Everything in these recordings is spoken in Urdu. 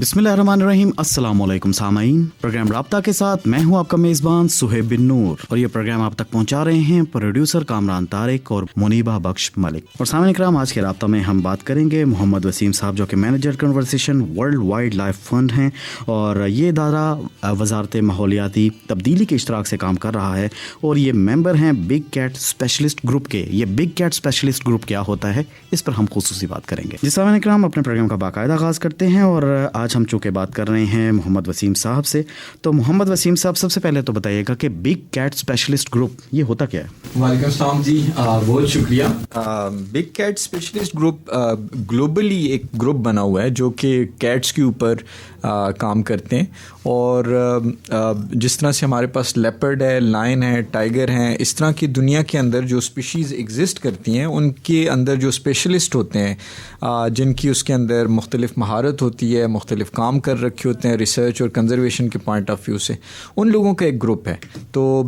بسم اللہ الرحمن الرحیم. السلام علیکم سامعین, پروگرام رابطہ کے ساتھ میں ہوں آپ کا میزبان سہیب بن نور, اور یہ پروگرام آپ تک پہنچا رہے ہیں پروڈیوسر کامران طارق اور منیبہ بخش ملک. اور سامعین اکرام, آج کے رابطہ میں ہم بات کریں گے محمد وسیم صاحب, جو کہ manager conversation world wildlife fund ہیں, اور یہ ادارہ وزارت ماحولیاتی تبدیلی کے اشتراک سے کام کر رہا ہے, اور یہ ممبر ہیں بگ کیٹ اسپیشلسٹ گروپ کے. یہ بگ کیٹ اسپیشلسٹ گروپ کیا ہوتا ہے, اس پر ہم خصوصی بات کریں گے. جی سامعین اکرام, اپنے پروگرام کا باقاعدہ آغاز کرتے ہیں, اور آج ہم چونکہ بات کر رہے ہیں محمد وسیم صاحب سے. تو محمد وسیم صاحب, سب سے پہلے تو بتائیے گا کہ بگ کیٹ اسپیشلسٹ گروپ یہ ہوتا کیا ہے؟ وعلیکم السلام جی, بہت شکریہ. Big cat specialist group globally ایک گروپ بنا ہوا ہے جو کہ کیٹس کے اوپر کام کرتے ہیں, اور جس طرح سے ہمارے پاس لیپرڈ ہے, لائن ہے, ٹائیگر ہیں, اس طرح کی دنیا کے اندر جو اسپیشیز ایگزسٹ کرتی ہیں ان کے اندر جو اسپیشلسٹ ہوتے ہیں جن کی اس کے اندر مختلف مہارت ہوتی ہے, مختلف کام کر رکھے ہوتے ہیں ریسرچ اور کنزرویشن کے پوائنٹ آف ویو سے, ان لوگوں کا ایک گروپ ہے. تو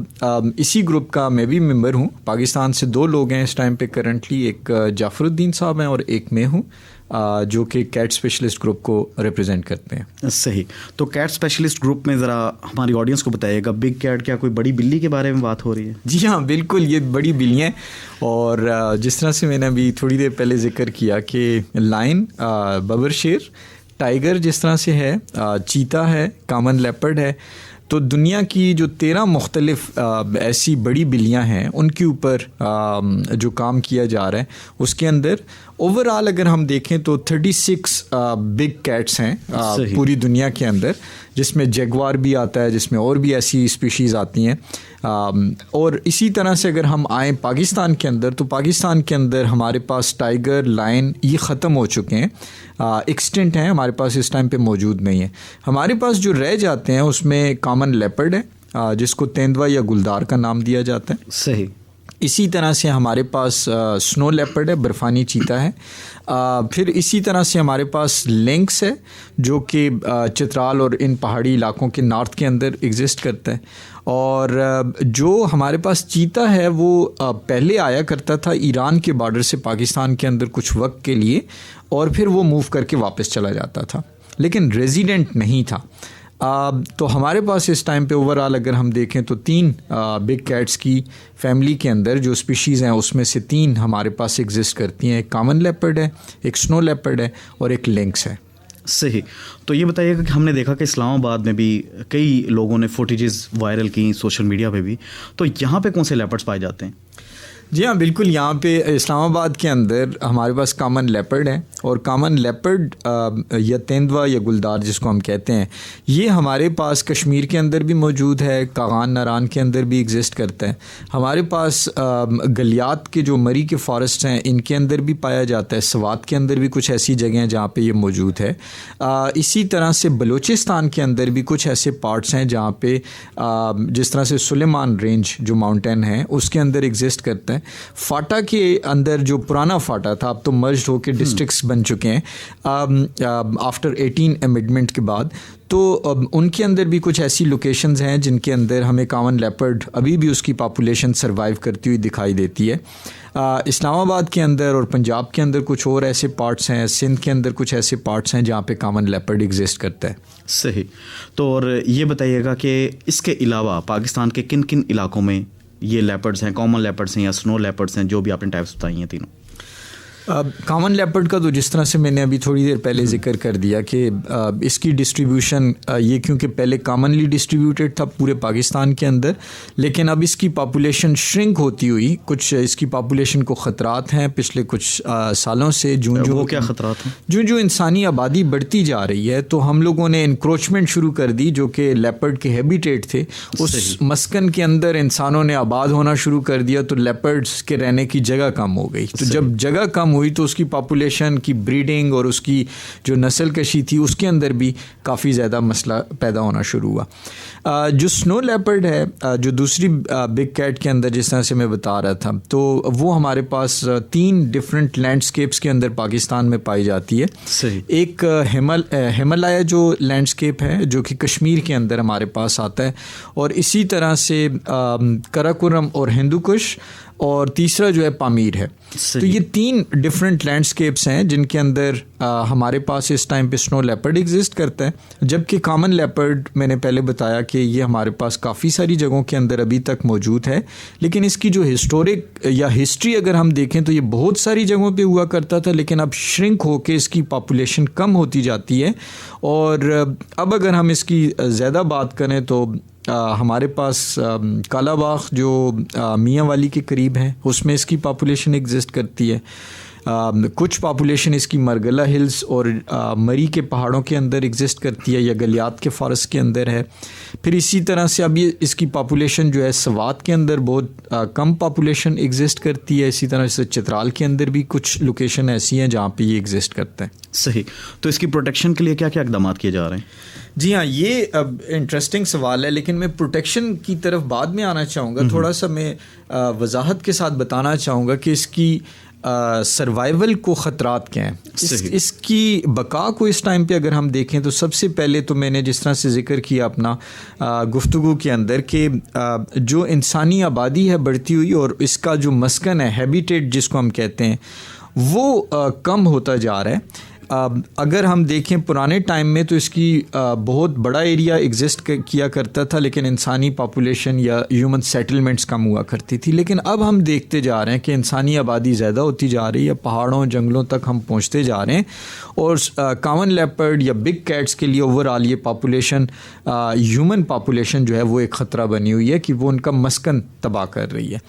اسی گروپ کا میں بھی ممبر ہوں. پاکستان سے 2 لوگ ہیں اس ٹائم پہ کرنٹلی, ایک جعفر الدین صاحب ہیں اور ایک میں ہوں, جو کہ کیٹ اسپیشلسٹ گروپ کو ریپرزینٹ کرتے ہیں. صحیح. تو کیٹ اسپیشلسٹ گروپ میں ذرا ہماری آڈینس کو بتائیے گا, بگ کیٹ کیا کوئی بڑی بلی کے بارے میں بات ہو رہی ہے؟ جی ہاں بالکل, یہ بڑی بلیاں ہیں, اور جس طرح سے میں نے ابھی تھوڑی دیر پہلے ذکر کیا کہ لائن, ببر شیر, ٹائیگر جس طرح سے ہے, چیتا ہے, کامن لیپرڈ ہے, تو دنیا کی جو 13 مختلف ایسی بڑی بلیاں ہیں ان کے اوپر جو کام کیا جا رہا ہے, اس کے اندر اوور آل اگر ہم دیکھیں تو 36 بگ کیٹس ہیں پوری دنیا کے اندر, جس میں جیگوار بھی آتا ہے, جس میں اور بھی ایسی اسپیشیز آتی ہیں. اور اسی طرح سے اگر ہم آئیں پاکستان کے اندر, تو پاکستان کے اندر ہمارے پاس ٹائیگر, لائن یہ ختم ہو چکے ہیں, ایکسٹنٹ ہیں, ہمارے پاس اس ٹائم پہ موجود نہیں ہیں. ہمارے پاس جو رہ جاتے ہیں اس میں کامن لیپرڈ ہے جس کو تیندوا یا گلدار کا نام دیا جاتا ہے. صحیح. اسی طرح سے ہمارے پاس سنو لیپرڈ ہے, برفانی چیتا ہے. پھر اسی طرح سے ہمارے پاس لینکس ہے جو کہ چترال اور ان پہاڑی علاقوں کے نارتھ کے اندر ایگزسٹ کرتا ہے. اور جو ہمارے پاس چیتا ہے وہ پہلے آیا کرتا تھا ایران کے بارڈر سے پاکستان کے اندر کچھ وقت کے لیے, اور پھر وہ موو کر کے واپس چلا جاتا تھا, لیکن ریزیڈنٹ نہیں تھا. تو ہمارے پاس اس ٹائم پہ اوور آل اگر ہم دیکھیں تو 3 بگ کیٹس کی فیملی کے اندر جو اسپیشیز ہیں اس میں سے 3 ہمارے پاس ایگزسٹ کرتی ہیں. ایک کامن لیپرڈ ہے, ایک سنو لیپرڈ ہے, اور ایک لینکس ہے. صحیح. تو یہ بتائیے گا کہ ہم نے دیکھا کہ اسلام آباد میں بھی کئی لوگوں نے فوٹیجز وائرل کی سوشل میڈیا پہ بھی, تو یہاں پہ کون سے لیپرڈس پائے جاتے ہیں؟ جی ہاں بالکل, یہاں پہ اسلام آباد کے اندر ہمارے پاس کامن لیپرڈ ہے, اور کامن لیپرڈ یا تیندوا یا گلدار جس کو ہم کہتے ہیں, یہ ہمارے پاس کشمیر کے اندر بھی موجود ہے, کاغان ناران کے اندر بھی ایگزسٹ کرتا ہے. ہمارے پاس گلیات کے جو مری کے فارسٹ ہیں ان کے اندر بھی پایا جاتا ہے. سوات کے اندر بھی کچھ ایسی جگہیں ہیں جہاں پہ یہ موجود ہے. اسی طرح سے بلوچستان کے اندر بھی کچھ ایسے پارٹس ہیں جہاں پہ جس طرح سے سلیمان رینج جو ماؤنٹین ہے اس کے اندر ایگزسٹ کرتا ہے. فاٹا کے اندر جو پرانا فاٹا تھا اب تو مرجڈ ہو کے ڈسٹرکٹس بن چکے ہیں آفٹر 18 امینڈمنٹ کے بعد, تو ان کے اندر بھی کچھ ایسی لوکیشنز ہیں جن کے اندر ہمیں کامن لیپرڈ ابھی بھی اس کی پاپولیشن سروائیو کرتی ہوئی دکھائی دیتی ہے. اسلام آباد کے اندر اور پنجاب کے اندر کچھ اور ایسے پارٹس ہیں, سندھ کے اندر کچھ ایسے پارٹس ہیں جہاں پہ کامن لیپرڈ ایگزسٹ کرتا ہے. صحیح. تو اور یہ بتائیے گا کہ اس کے علاوہ پاکستان کے کن کن علاقوں میں یہ لیپرڈز ہیں, کامن لیپرڈز ہیں یا سنو لیپرڈز ہیں, جو بھی آپ نے ٹائپس بتائی ہیں تینوں؟ کامن لیپرڈ کا تو جس طرح سے میں نے ابھی تھوڑی دیر پہلے ذکر کر دیا کہ اس کی ڈسٹریبیوشن یہ کیونکہ پہلے کامنلی ڈسٹریبیوٹیڈ تھا پورے پاکستان کے اندر, لیکن اب اس کی پاپولیشن شرنک ہوتی ہوئی کچھ اس کی پاپولیشن کو خطرات ہیں پچھلے کچھ سالوں سے. وہ کیا خطرات ہیں؟ جو انسانی آبادی بڑھتی جا رہی ہے, تو ہم لوگوں نے انکروچمنٹ شروع کر دی جو کہ لیپرڈ کے ہیبیٹیٹ تھے, اس مسکن کے اندر انسانوں نے آباد ہونا شروع کر دیا, تو لیپرڈس کے رہنے کی جگہ کم ہو گئی. تو جب جگہ کم ہوئی تو اس کی پاپولیشن کی بریڈنگ اور اس کی جو نسل کشی تھی اس کے اندر بھی کافی زیادہ مسئلہ پیدا ہونا شروع ہوا. جو سنو لیپرڈ ہے جو دوسری بگ کیٹ کے اندر جس طرح سے میں بتا رہا تھا, تو وہ ہمارے پاس 3 ڈفرینٹ لینڈسکیپس کے اندر پاکستان میں پائی جاتی ہے. صحیح. ایک ہمالیہ جو لینڈسکیپ ہے جو کہ کشمیر کے اندر ہمارے پاس آتا ہے, اور اسی طرح سے کراکورم اور ہندو کش اور تیسرا جو ہے پامیر ہے. تو یہ 3 ڈفرینٹ لینڈسکیپس ہیں جن کے اندر ہمارے پاس اس ٹائم پہ اسنو لیپرڈ ایگزسٹ کرتا ہے, جبکہ کامن لیپرڈ میں نے پہلے بتایا کہ یہ ہمارے پاس کافی ساری جگہوں کے اندر ابھی تک موجود ہے, لیکن اس کی جو ہسٹورک یا ہسٹری اگر ہم دیکھیں تو یہ بہت ساری جگہوں پہ ہوا کرتا تھا, لیکن اب شرنک ہو کے اس کی پاپولیشن کم ہوتی جاتی ہے. اور اب اگر ہم اس کی زیادہ بات کریں تو ہمارے پاس کالا باغ جو میاں والی کے قریب ہے اس میں اس کی پاپولیشن ایگزسٹ کرتی ہے. کچھ پاپولیشن اس کی مرگلہ ہلز اور مری کے پہاڑوں کے اندر ایگزسٹ کرتی ہے یا گلیات کے فارسٹ کے اندر ہے. پھر اسی طرح سے اب یہ اس کی پاپولیشن جو ہے سوات کے اندر بہت کم پاپولیشن ایگزسٹ کرتی ہے. اسی طرح سے چترال کے اندر بھی کچھ لوکیشن ایسی ہیں جہاں پہ یہ ایگزسٹ کرتا ہے. صحیح. تو اس کی پروٹیکشن کے لیے کیا کیا اقدامات کیے جا رہے ہیں؟ جی ہاں, یہ اب انٹرسٹنگ سوال ہے, لیکن میں پروٹیکشن کی طرف بعد میں آنا چاہوں گا. تھوڑا سا میں وضاحت کے ساتھ بتانا چاہوں گا کہ اس کی سروائیول کو خطرات کیا ہیں. اس کی بقا کو اس ٹائم پہ اگر ہم دیکھیں تو سب سے پہلے تو میں نے جس طرح سے ذکر کیا اپنا گفتگو کے اندر کہ جو انسانی آبادی ہے بڑھتی ہوئی اور اس کا جو مسکن ہے, ہیبیٹیٹ جس کو ہم کہتے ہیں, وہ کم ہوتا جا رہا ہے. اگر ہم دیکھیں پرانے ٹائم میں تو اس کی بہت بڑا ایریا ایگزسٹ کیا کرتا تھا, لیکن انسانی پاپولیشن یا ہیومن سیٹلمنٹس کم ہوا کرتی تھی. لیکن اب ہم دیکھتے جا رہے ہیں کہ انسانی آبادی زیادہ ہوتی جا رہی ہے, پہاڑوں جنگلوں تک ہم پہنچتے جا رہے ہیں, اور کامن لیپرڈ یا بگ کیٹس کے لیے اوور آل یہ پاپولیشن ہیومن پاپولیشن جو ہے وہ ایک خطرہ بنی ہوئی ہے کہ وہ ان کا مسکن تباہ کر رہی ہے.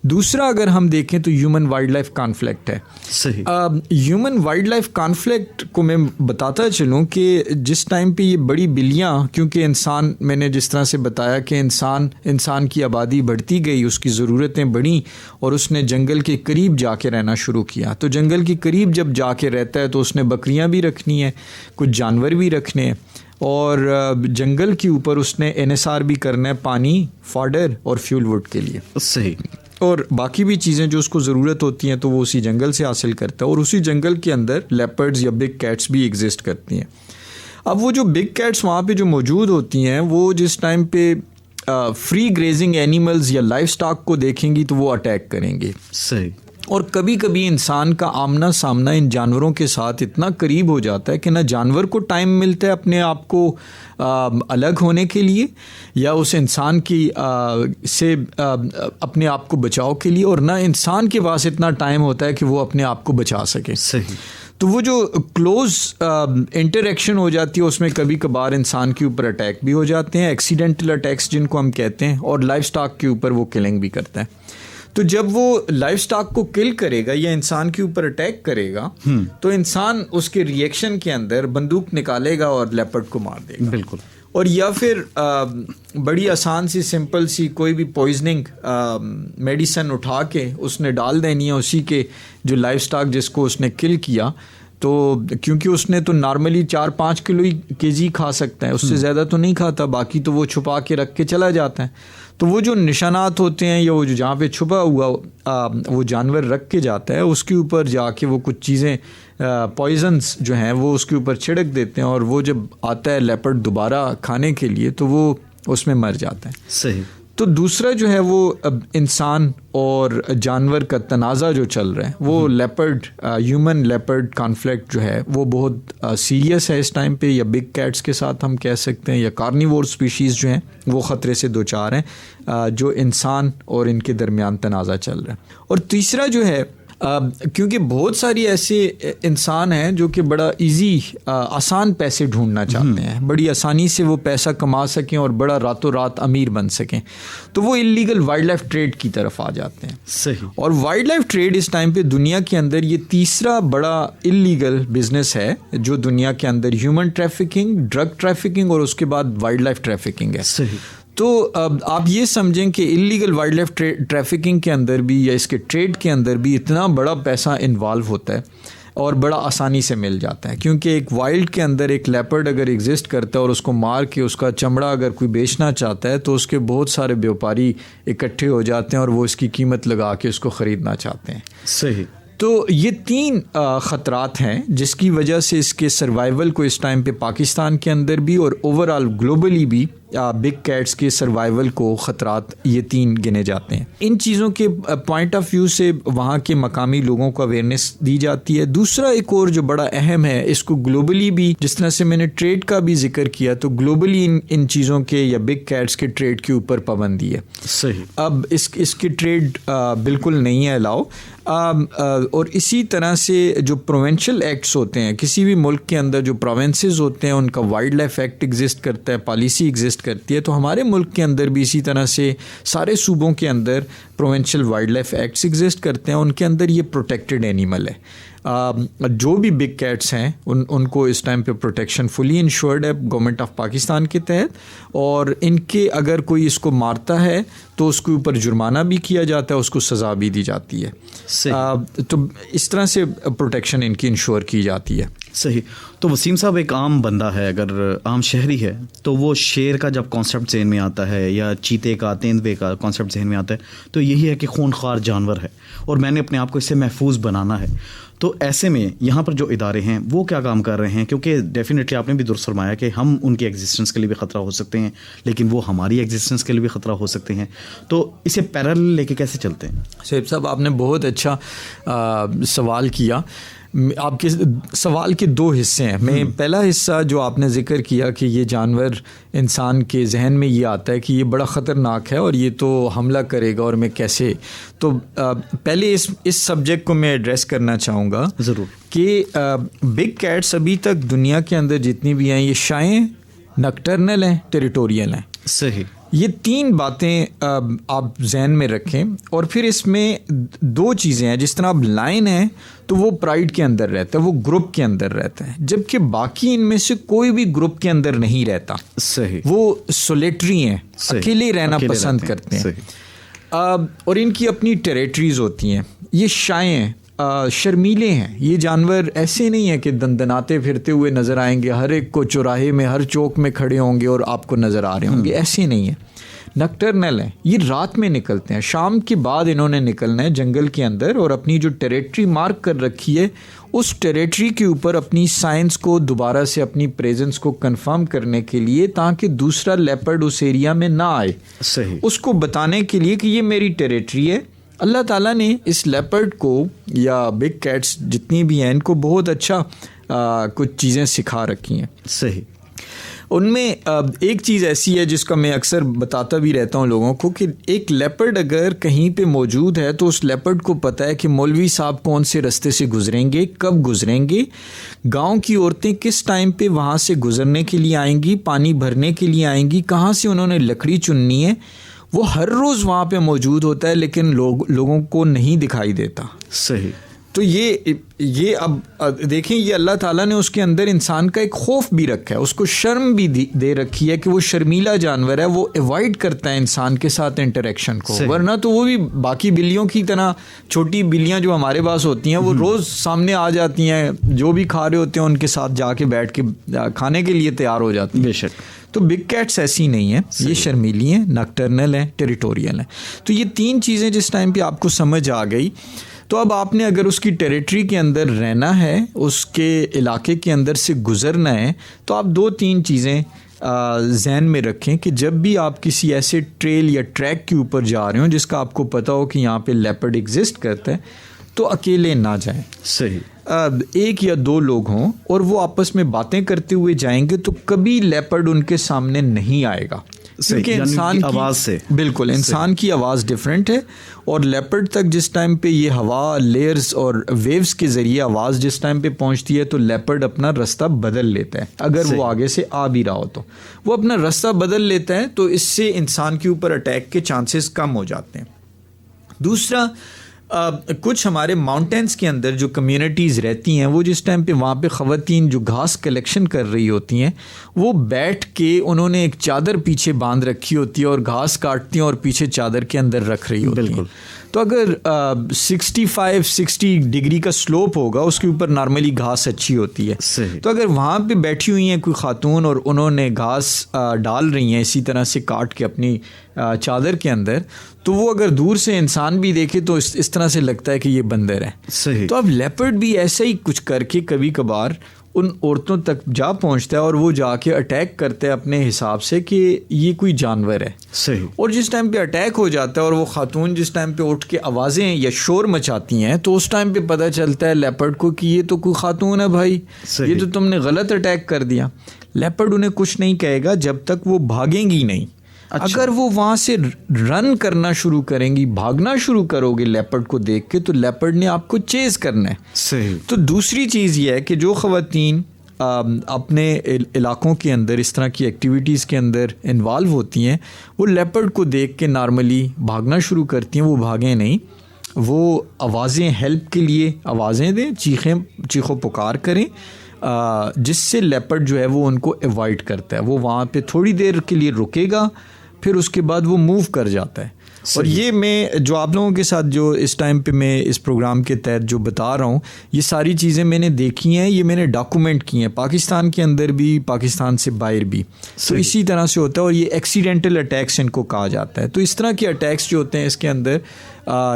دوسرا اگر ہم دیکھیں تو ہیومن وائلڈ لائف کانفلکٹ ہے. صحیح. ہیومن وائلڈ لائف کانفلکٹ کو میں بتاتا چلوں کہ جس ٹائم پہ یہ بڑی بلیاں, کیونکہ انسان, میں نے جس طرح سے بتایا کہ انسان کی آبادی بڑھتی گئی, اس کی ضرورتیں بڑھیں اور اس نے جنگل کے قریب جا کے رہنا شروع کیا. تو جنگل کے قریب جب جا کے رہتا ہے تو اس نے بکریاں بھی رکھنی ہیں, کچھ جانور بھی رکھنے ہیں, اور جنگل کے اوپر اس نے انحصار بھی کرنا ہے پانی, فاڈر اور فیول وڈ کے لیے. صحیح. اور باقی بھی چیزیں جو اس کو ضرورت ہوتی ہیں تو وہ اسی جنگل سے حاصل کرتا ہے, اور اسی جنگل کے اندر لیپرڈز یا بگ کیٹس بھی ایگزسٹ کرتی ہیں. اب وہ جو بگ کیٹس وہاں پہ جو موجود ہوتی ہیں وہ جس ٹائم پہ فری گریزنگ اینیملز یا لائف سٹاک کو دیکھیں گی تو وہ اٹیک کریں گے. صحیح. اور کبھی کبھی انسان کا آمنا سامنا ان جانوروں کے ساتھ اتنا قریب ہو جاتا ہے کہ نہ جانور کو ٹائم ملتا ہے اپنے آپ کو الگ ہونے کے لیے یا اس انسان کی سے اپنے آپ کو بچاؤ کے لیے, اور نہ انسان کے پاس اتنا ٹائم ہوتا ہے کہ وہ اپنے آپ کو بچا سکے. صحیح. تو وہ جو کلوز انٹریکشن ہو جاتی ہے اس میں کبھی کبھار انسان کے اوپر اٹیک بھی ہو جاتے ہیں, ایکسیڈنٹل اٹیکس جن کو ہم کہتے ہیں, اور لائف سٹاک کے اوپر وہ کلنگ بھی کرتا ہے. تو جب وہ لائف سٹاک کو کل کرے گا یا انسان کے اوپر اٹیک کرے گا تو انسان اس کے ریئیکشن کے اندر بندوق نکالے گا اور لیپرڈ کو مار دے گا. بالکل. اور یا پھر بڑی آسان سی سمپل سی کوئی بھی پوائزننگ میڈیسن اٹھا کے اس نے ڈال دینی ہے اسی کے جو لائف سٹاک جس کو اس نے کل کیا. تو کیونکہ اس نے تو نارملی 4-5 کلو کے جی کھا سکتا ہے, اس سے زیادہ تو نہیں کھاتا, باقی تو وہ چھپا کے رکھ کے چلا جاتا ہے. تو وہ جو نشانات ہوتے ہیں یا وہ جو جہاں پہ چھپا ہوا وہ جانور رکھ کے جاتا ہے اس کے اوپر جا کے وہ کچھ چیزیں پوائزنس جو ہیں وہ اس کے اوپر چھڑک دیتے ہیں, اور وہ جب آتا ہے لیپرڈ دوبارہ کھانے کے لیے تو وہ اس میں مر جاتا ہے. صحیح. تو دوسرا جو ہے وہ انسان اور جانور کا تنازع جو چل رہا ہے وہ لیپرڈ ہیومن لیپرڈ کانفلکٹ جو ہے وہ بہت سیریس ہے اس ٹائم پہ, یا بگ کیٹس کے ساتھ ہم کہہ سکتے ہیں, یا کارنیور سپیشیز جو ہیں وہ خطرے سے دوچار ہیں جو انسان اور ان کے درمیان تنازع چل رہا ہے. اور تیسرا جو ہے کیونکہ بہت ساری ایسے انسان ہیں جو کہ بڑا ایزی آسان پیسے ڈھونڈنا چاہتے ہیں, بڑی آسانی سے وہ پیسہ کما سکیں اور بڑا راتوں رات امیر بن سکیں, تو وہ انلیگل وائلڈ لائف ٹریڈ کی طرف آ جاتے ہیں. صحیح. اور وائلڈ لائف ٹریڈ اس ٹائم پہ دنیا کے اندر یہ تیسرا بڑا انلیگل بزنس ہے جو دنیا کے اندر ہیومن ٹریفکنگ, ڈرگ ٹریفکنگ اور اس کے بعد وائلڈ لائف ٹریفکنگ ہے. صحیح. تو آپ یہ سمجھیں کہ انلیگل وائلڈ لائف ٹریفکنگ کے اندر بھی یا اس کے ٹریڈ کے اندر بھی اتنا بڑا پیسہ انوالو ہوتا ہے اور بڑا آسانی سے مل جاتا ہے, کیونکہ ایک وائلڈ کے اندر ایک لیپرڈ اگر ایگزسٹ کرتا ہے اور اس کو مار کے اس کا چمڑا اگر کوئی بیچنا چاہتا ہے تو اس کے بہت سارے بیوپاری اکٹھے ہو جاتے ہیں اور وہ اس کی قیمت لگا کے اس کو خریدنا چاہتے ہیں. صحیح. تو یہ 3 خطرات ہیں جس کی وجہ سے اس کے سروائیول کو اس ٹائم پہ پاکستان کے اندر بھی اور اوور آل گلوبلی بھی بگ کیٹس کے سروائیول کو خطرات یہ 3 گنے جاتے ہیں. ان چیزوں کے پوائنٹ آف ویو سے وہاں کے مقامی لوگوں کو اویئرنیس دی جاتی ہے. دوسرا ایک اور جو بڑا اہم ہے, اس کو گلوبلی بھی, جس طرح سے میں نے ٹریڈ کا بھی ذکر کیا, تو گلوبلی ان چیزوں کے یا بگ کیٹس کے ٹریڈ کے اوپر پابندی ہے. صحیح. اب اس کی ٹریڈ بالکل نہیں ہے الاؤ. اور اسی طرح سے جو پروونشل ایکٹس ہوتے ہیں, کسی بھی ملک کے اندر جو پروونسز ہوتے ہیں ان کا وائلڈ لائف ایکٹ ایگزسٹ کرتا ہے, پالیسی ایگزسٹ کرتی ہے. تو ہمارے ملک کے اندر بھی اسی طرح سے سارے صوبوں کے اندر provincial wildlife acts exist کرتے ہیں. ان کے اندر یہ پروٹیکٹڈ اینیمل ہے. جو بھی بگ کیٹس ہیں ان کو اس ٹائم پہ پروٹیکشن فلی انشورڈ ہے گورنمنٹ آف پاکستان کے تحت, اور ان کے اگر کوئی اس کو مارتا ہے تو اس کے اوپر جرمانہ بھی کیا جاتا ہے, اس کو سزا بھی دی جاتی ہے. تو اس طرح سے پروٹیکشن ان کی انشور کی جاتی ہے. صحیح. تو وسیم صاحب, ایک عام بندہ ہے, اگر عام شہری ہے, تو وہ شیر کا جب کانسیپٹ ذہن میں آتا ہے یا چیتے کا, تیندوے کا کانسیپٹ ذہن میں آتا ہے, تو یہی ہے کہ خونخوار جانور ہے اور میں نے اپنے آپ کو اس سے محفوظ بنانا ہے. تو ایسے میں یہاں پر جو ادارے ہیں وہ کیا کام کر رہے ہیں؟ کیونکہ ڈیفینیٹلی آپ نے بھی درست فرمایا کہ ہم ان کی ایگزسٹنس کے لیے بھی خطرہ ہو سکتے ہیں, لیکن وہ ہماری ایگزسٹنس کے لیے بھی خطرہ ہو سکتے ہیں. تو اسے پیرل لے کے کیسے چلتے ہیں؟ شعیب صاحب, آپ نے بہت اچھا سوال کیا. آپ کے سوال کے 2 حصے ہیں. میں پہلا حصہ جو آپ نے ذکر کیا کہ یہ جانور انسان کے ذہن میں یہ آتا ہے کہ یہ بڑا خطرناک ہے اور یہ تو حملہ کرے گا اور میں کیسے, تو پہلے اس سبجیکٹ کو میں ایڈریس کرنا چاہوں گا ضرور کہ بگ کیٹس ابھی تک دنیا کے اندر جتنی بھی ہیں یہ شائیں, نکٹرنل ہیں, ٹیریٹوریل ہیں. صحیح. یہ 3 باتیں آپ ذہن میں رکھیں. اور پھر اس میں 2 چیزیں ہیں. جس طرح اب لائن ہے تو وہ پرائڈ کے اندر رہتا ہے, وہ گروپ کے اندر رہتا ہے, جبکہ باقی ان میں سے کوئی بھی گروپ کے اندر نہیں رہتا. صحیح. وہ سولیٹری ہیں, اکیلے رہنا پسند کرتے ہیں. اور ان کی اپنی ٹیریٹریز ہوتی ہیں. یہ شائیں شرمیلے ہیں. یہ جانور ایسے نہیں ہیں کہ دندناتے پھرتے ہوئے نظر آئیں گے, ہر ایک کو چوراہے میں ہر چوک میں کھڑے ہوں گے اور آپ کو نظر آ رہے ہوں گے, ایسے نہیں ہیں. نکٹرنل ہیں. یہ رات میں نکلتے ہیں, شام کے بعد انہوں نے نکلنا ہے جنگل کے اندر, اور اپنی جو ٹیریٹری مارک کر رکھی ہے اس ٹیریٹری کے اوپر اپنی سائنس کو دوبارہ سے اپنی پریزنس کو کنفرم کرنے کے لیے, تاکہ دوسرا لیپرڈ اس ایریا میں نہ آئے. صحیح. اس کو بتانے کے لیے کہ یہ میری ٹیریٹری ہے. اللہ تعالیٰ نے اس لیپرڈ کو یا بگ کیٹس جتنی بھی ہیں ان کو بہت اچھا کچھ چیزیں سکھا رکھی ہیں. صحیح. ان میں ایک چیز ایسی ہے جس کا میں اکثر بتاتا بھی رہتا ہوں لوگوں کو, کہ ایک لیپرڈ اگر کہیں پہ موجود ہے تو اس لیپرڈ کو پتہ ہے کہ مولوی صاحب کون سے رستے سے گزریں گے, کب گزریں گے, گاؤں کی عورتیں کس ٹائم پہ وہاں سے گزرنے کے لیے آئیں گی, پانی بھرنے کے لیے آئیں گی, کہاں سے انہوں نے لکڑی چننی ہے. وہ ہر روز وہاں پہ موجود ہوتا ہے, لیکن لوگوں کو نہیں دکھائی دیتا. صحیح. تو یہ اب دیکھیں, یہ اللہ تعالیٰ نے اس کے اندر انسان کا ایک خوف بھی رکھا ہے, اس کو شرم بھی دے رکھی ہے کہ وہ شرمیلا جانور ہے, وہ ایوائڈ کرتا ہے انسان کے ساتھ انٹریکشن کو. ورنہ تو وہ بھی باقی بلیوں کی طرح, چھوٹی بلیاں جو ہمارے پاس ہوتی ہیں وہ روز سامنے آ جاتی ہیں, جو بھی کھا رہے ہوتے ہیں ان کے ساتھ جا کے بیٹھ کے کھانے کے لیے تیار ہو جاتی ہیں. بے شک. تو بگ کیٹس ایسی نہیں ہیں, یہ شرمیلی ہیں, نکٹرنل ہیں, ٹیریٹوریل ہیں. تو یہ 3 چیزیں جس ٹائم پہ آپ کو سمجھ آ گئی, تو اب آپ نے اگر اس کی ٹیریٹری کے اندر رہنا ہے, اس کے علاقے کے اندر سے گزرنا ہے, تو آپ 2-3 چیزیں ذہن میں رکھیں کہ جب بھی آپ کسی ایسے ٹریل یا ٹریک کے اوپر جا رہے ہوں جس کا آپ کو پتہ ہو کہ یہاں پہ لیپرڈ ایگزسٹ کرتا ہے, تو اکیلے نہ جائیں. صحیح. 1 یا 2 لوگ ہوں اور وہ آپس میں باتیں کرتے ہوئے جائیں گے تو کبھی لیپرڈ ان کے سامنے نہیں آئے گا, کیونکہ انسان کی آواز سے, بالکل انسان کی آواز ڈفرینٹ ہے. اور لیپرڈ تک جس ٹائم پہ یہ ہوا, لیئرز اور ویوز کے ذریعے آواز جس ٹائم پہ پہنچتی ہے تو لیپرڈ اپنا رستہ بدل لیتا ہے. اگر وہ آگے سے آ بھی رہا ہو تو وہ اپنا رستہ بدل لیتا ہے, تو اس سے انسان کے اوپر اٹیک کے چانسز کم ہو جاتے ہیں. دوسرا, کچھ ہمارے ماؤنٹینس کے اندر جو کمیونٹیز رہتی ہیں, وہ جس ٹائم پہ وہاں پہ خواتین جو گھاس کلیکشن کر رہی ہوتی ہیں, وہ بیٹھ کے انہوں نے ایک چادر پیچھے باندھ رکھی ہوتی ہے اور گھاس کاٹتی ہیں اور پیچھے چادر کے اندر رکھ رہی ہوتی ہیں. تو اگر 65-60 ڈگری کا سلوپ ہوگا, اس کے اوپر نارملی گھاس اچھی ہوتی ہے. تو اگر وہاں پہ بیٹھی ہوئی ہیں کوئی خاتون اور انہوں نے گھاس ڈال رہی ہیں اسی طرح سے کاٹ کے اپنی چادر کے اندر, تو وہ اگر دور سے انسان بھی دیکھے تو اس طرح سے لگتا ہے کہ یہ بندر ہے. صحیح. تو اب لیپرڈ بھی ایسا ہی کچھ کر کے کبھی کبھار ان عورتوں تک جا پہنچتا ہے اور وہ جا کے اٹیک کرتا ہے اپنے حساب سے کہ یہ کوئی جانور ہے. صحیح. اور جس ٹائم پہ اٹیک ہو جاتا ہے اور وہ خاتون جس ٹائم پہ اٹھ کے آوازیں یا شور مچاتی ہیں تو اس ٹائم پہ پتہ چلتا ہے لیپرڈ کو کہ یہ تو کوئی خاتون ہے بھائی, یہ تو تم نے غلط اٹیک کر دیا. لیپرڈ انہیں کچھ نہیں کہے گا جب تک وہ بھاگیں گی نہیں. اگر وہ وہاں سے رن کرنا شروع کریں گی, بھاگنا شروع کرو گے لیپرڈ کو دیکھ کے, تو لیپرڈ نے آپ کو چیز کرنا ہے. صحیح. تو دوسری چیز یہ ہے کہ جو خواتین اپنے علاقوں کے اندر اس طرح کی ایکٹیویٹیز کے اندر انوالو ہوتی ہیں, وہ لیپرڈ کو دیکھ کے نارملی بھاگنا شروع کرتی ہیں. وہ بھاگیں نہیں, وہ آوازیں ہیلپ کے لیے آوازیں دیں, چیخو پکار کریں, جس سے لیپرڈ جو ہے وہ ان کو ایوائڈ کرتا ہے. وہ وہاں پہ تھوڑی دیر کے لیے رکے گا, پھر اس کے بعد وہ موو کر جاتا ہے. اور یہ میں جو آپ لوگوں کے ساتھ جو اس ٹائم پہ میں اس پروگرام کے تحت جو بتا رہا ہوں, یہ ساری چیزیں میں نے دیکھی ہیں, یہ میں نے ڈاکومنٹ کی ہیں پاکستان کے اندر بھی, پاکستان سے باہر بھی. تو اسی طرح سے ہوتا ہے, اور یہ ایکسیڈنٹل اٹیکس ان کو کہا جاتا ہے. تو اس طرح کے اٹیکس جو ہوتے ہیں اس کے اندر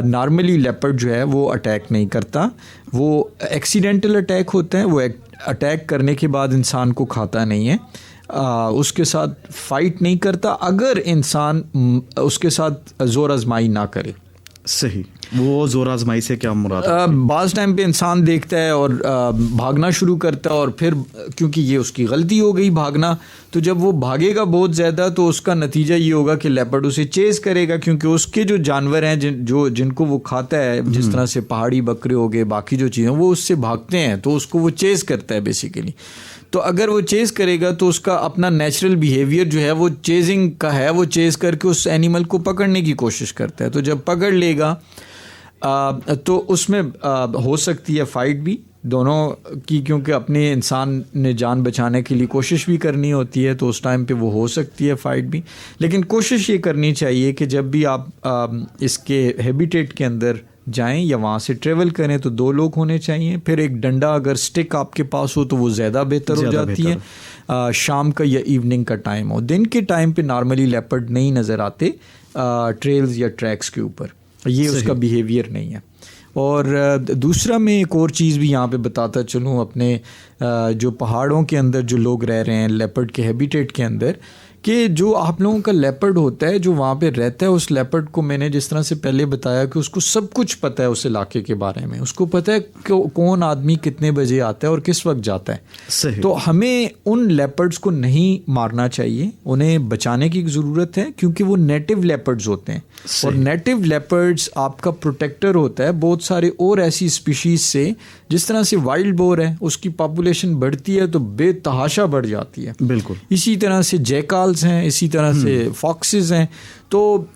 نارملی لیپرڈ جو ہے وہ اٹیک نہیں کرتا, وہ ایکسیڈنٹل اٹیک ہوتا ہے. وہ اٹیک کرنے کے بعد انسان کو کھاتا نہیں ہے, اس کے ساتھ فائٹ نہیں کرتا اگر انسان اس کے ساتھ زور آزمائی نہ کرے. صحیح. وہ زور آزمائی سے کیا مراد ہے؟ بعض ٹائم پہ انسان دیکھتا ہے اور بھاگنا شروع کرتا ہے, اور پھر کیونکہ یہ اس کی غلطی ہو گئی بھاگنا, تو جب وہ بھاگے گا بہت زیادہ تو اس کا نتیجہ یہ ہوگا کہ لیپرڈ اسے چیز کرے گا, کیونکہ اس کے جو جانور ہیں جن کو وہ کھاتا ہے, جس طرح سے پہاڑی بکرے ہو گئے, باقی جو چیزیں, وہ اس سے بھاگتے ہیں, تو اس کو وہ چیز کرتا ہے بیسیکلی. تو اگر وہ چیز کرے گا تو اس کا اپنا نیچرل بیہیویئر جو ہے وہ چیزنگ کا ہے, وہ چیز کر کے اس اینیمل کو پکڑنے کی کوشش کرتا ہے. تو جب پکڑ لے گا تو اس میں ہو سکتی ہے فائٹ بھی دونوں کی, کیونکہ اپنے انسان نے جان بچانے کے لیے کوشش بھی کرنی ہوتی ہے, تو اس ٹائم پہ وہ ہو سکتی ہے فائٹ بھی. لیکن کوشش یہ کرنی چاہیے کہ جب بھی آپ اس کے ہیبیٹیٹ کے اندر جائیں یا وہاں سے ٹریول کریں تو 2 لوگ ہونے چاہیے. پھر ایک ڈنڈا اگر سٹک آپ کے پاس ہو تو وہ زیادہ بہتر ہو جاتی ہے. شام کا یا ایوننگ کا ٹائم ہو. دن کے ٹائم پہ نارملی لیپرڈ نہیں نظر آتے ٹریلز یا ٹریکس کے اوپر, یہ اس کا بیہیویئر نہیں ہے. اور دوسرا میں ایک اور چیز بھی یہاں پہ بتاتا چلوں, اپنے جو پہاڑوں کے اندر جو لوگ رہ رہے ہیں لیپرڈ کے ہیبیٹیٹ کے اندر, کہ جو آپ لوگوں کا لیپرڈ ہوتا ہے جو وہاں پہ رہتا ہے, اس لیپرڈ کو میں نے جس طرح سے پہلے بتایا کہ اس کو سب کچھ پتہ ہے اس علاقے کے بارے میں, اس کو پتہ ہے کہ کون آدمی کتنے بجے آتا ہے اور کس وقت جاتا ہے. صحیح. تو ہمیں ان لیپرڈز کو نہیں مارنا چاہیے, انہیں بچانے کی ضرورت ہے, کیونکہ وہ نیٹو لیپرڈز ہوتے ہیں. اور نیٹو لیپرڈز آپ کا پروٹیکٹر ہوتا ہے بہت سارے اور ایسی اسپیشیز سے. جس طرح سے وائلڈ بور ہے, اس کی پاپولیشن بڑھتی ہے تو بے تحاشا بڑھ جاتی ہے. بالکل. اسی طرح سے جیکالز ہیں, اسی طرح سے فاکسز ہیں. تو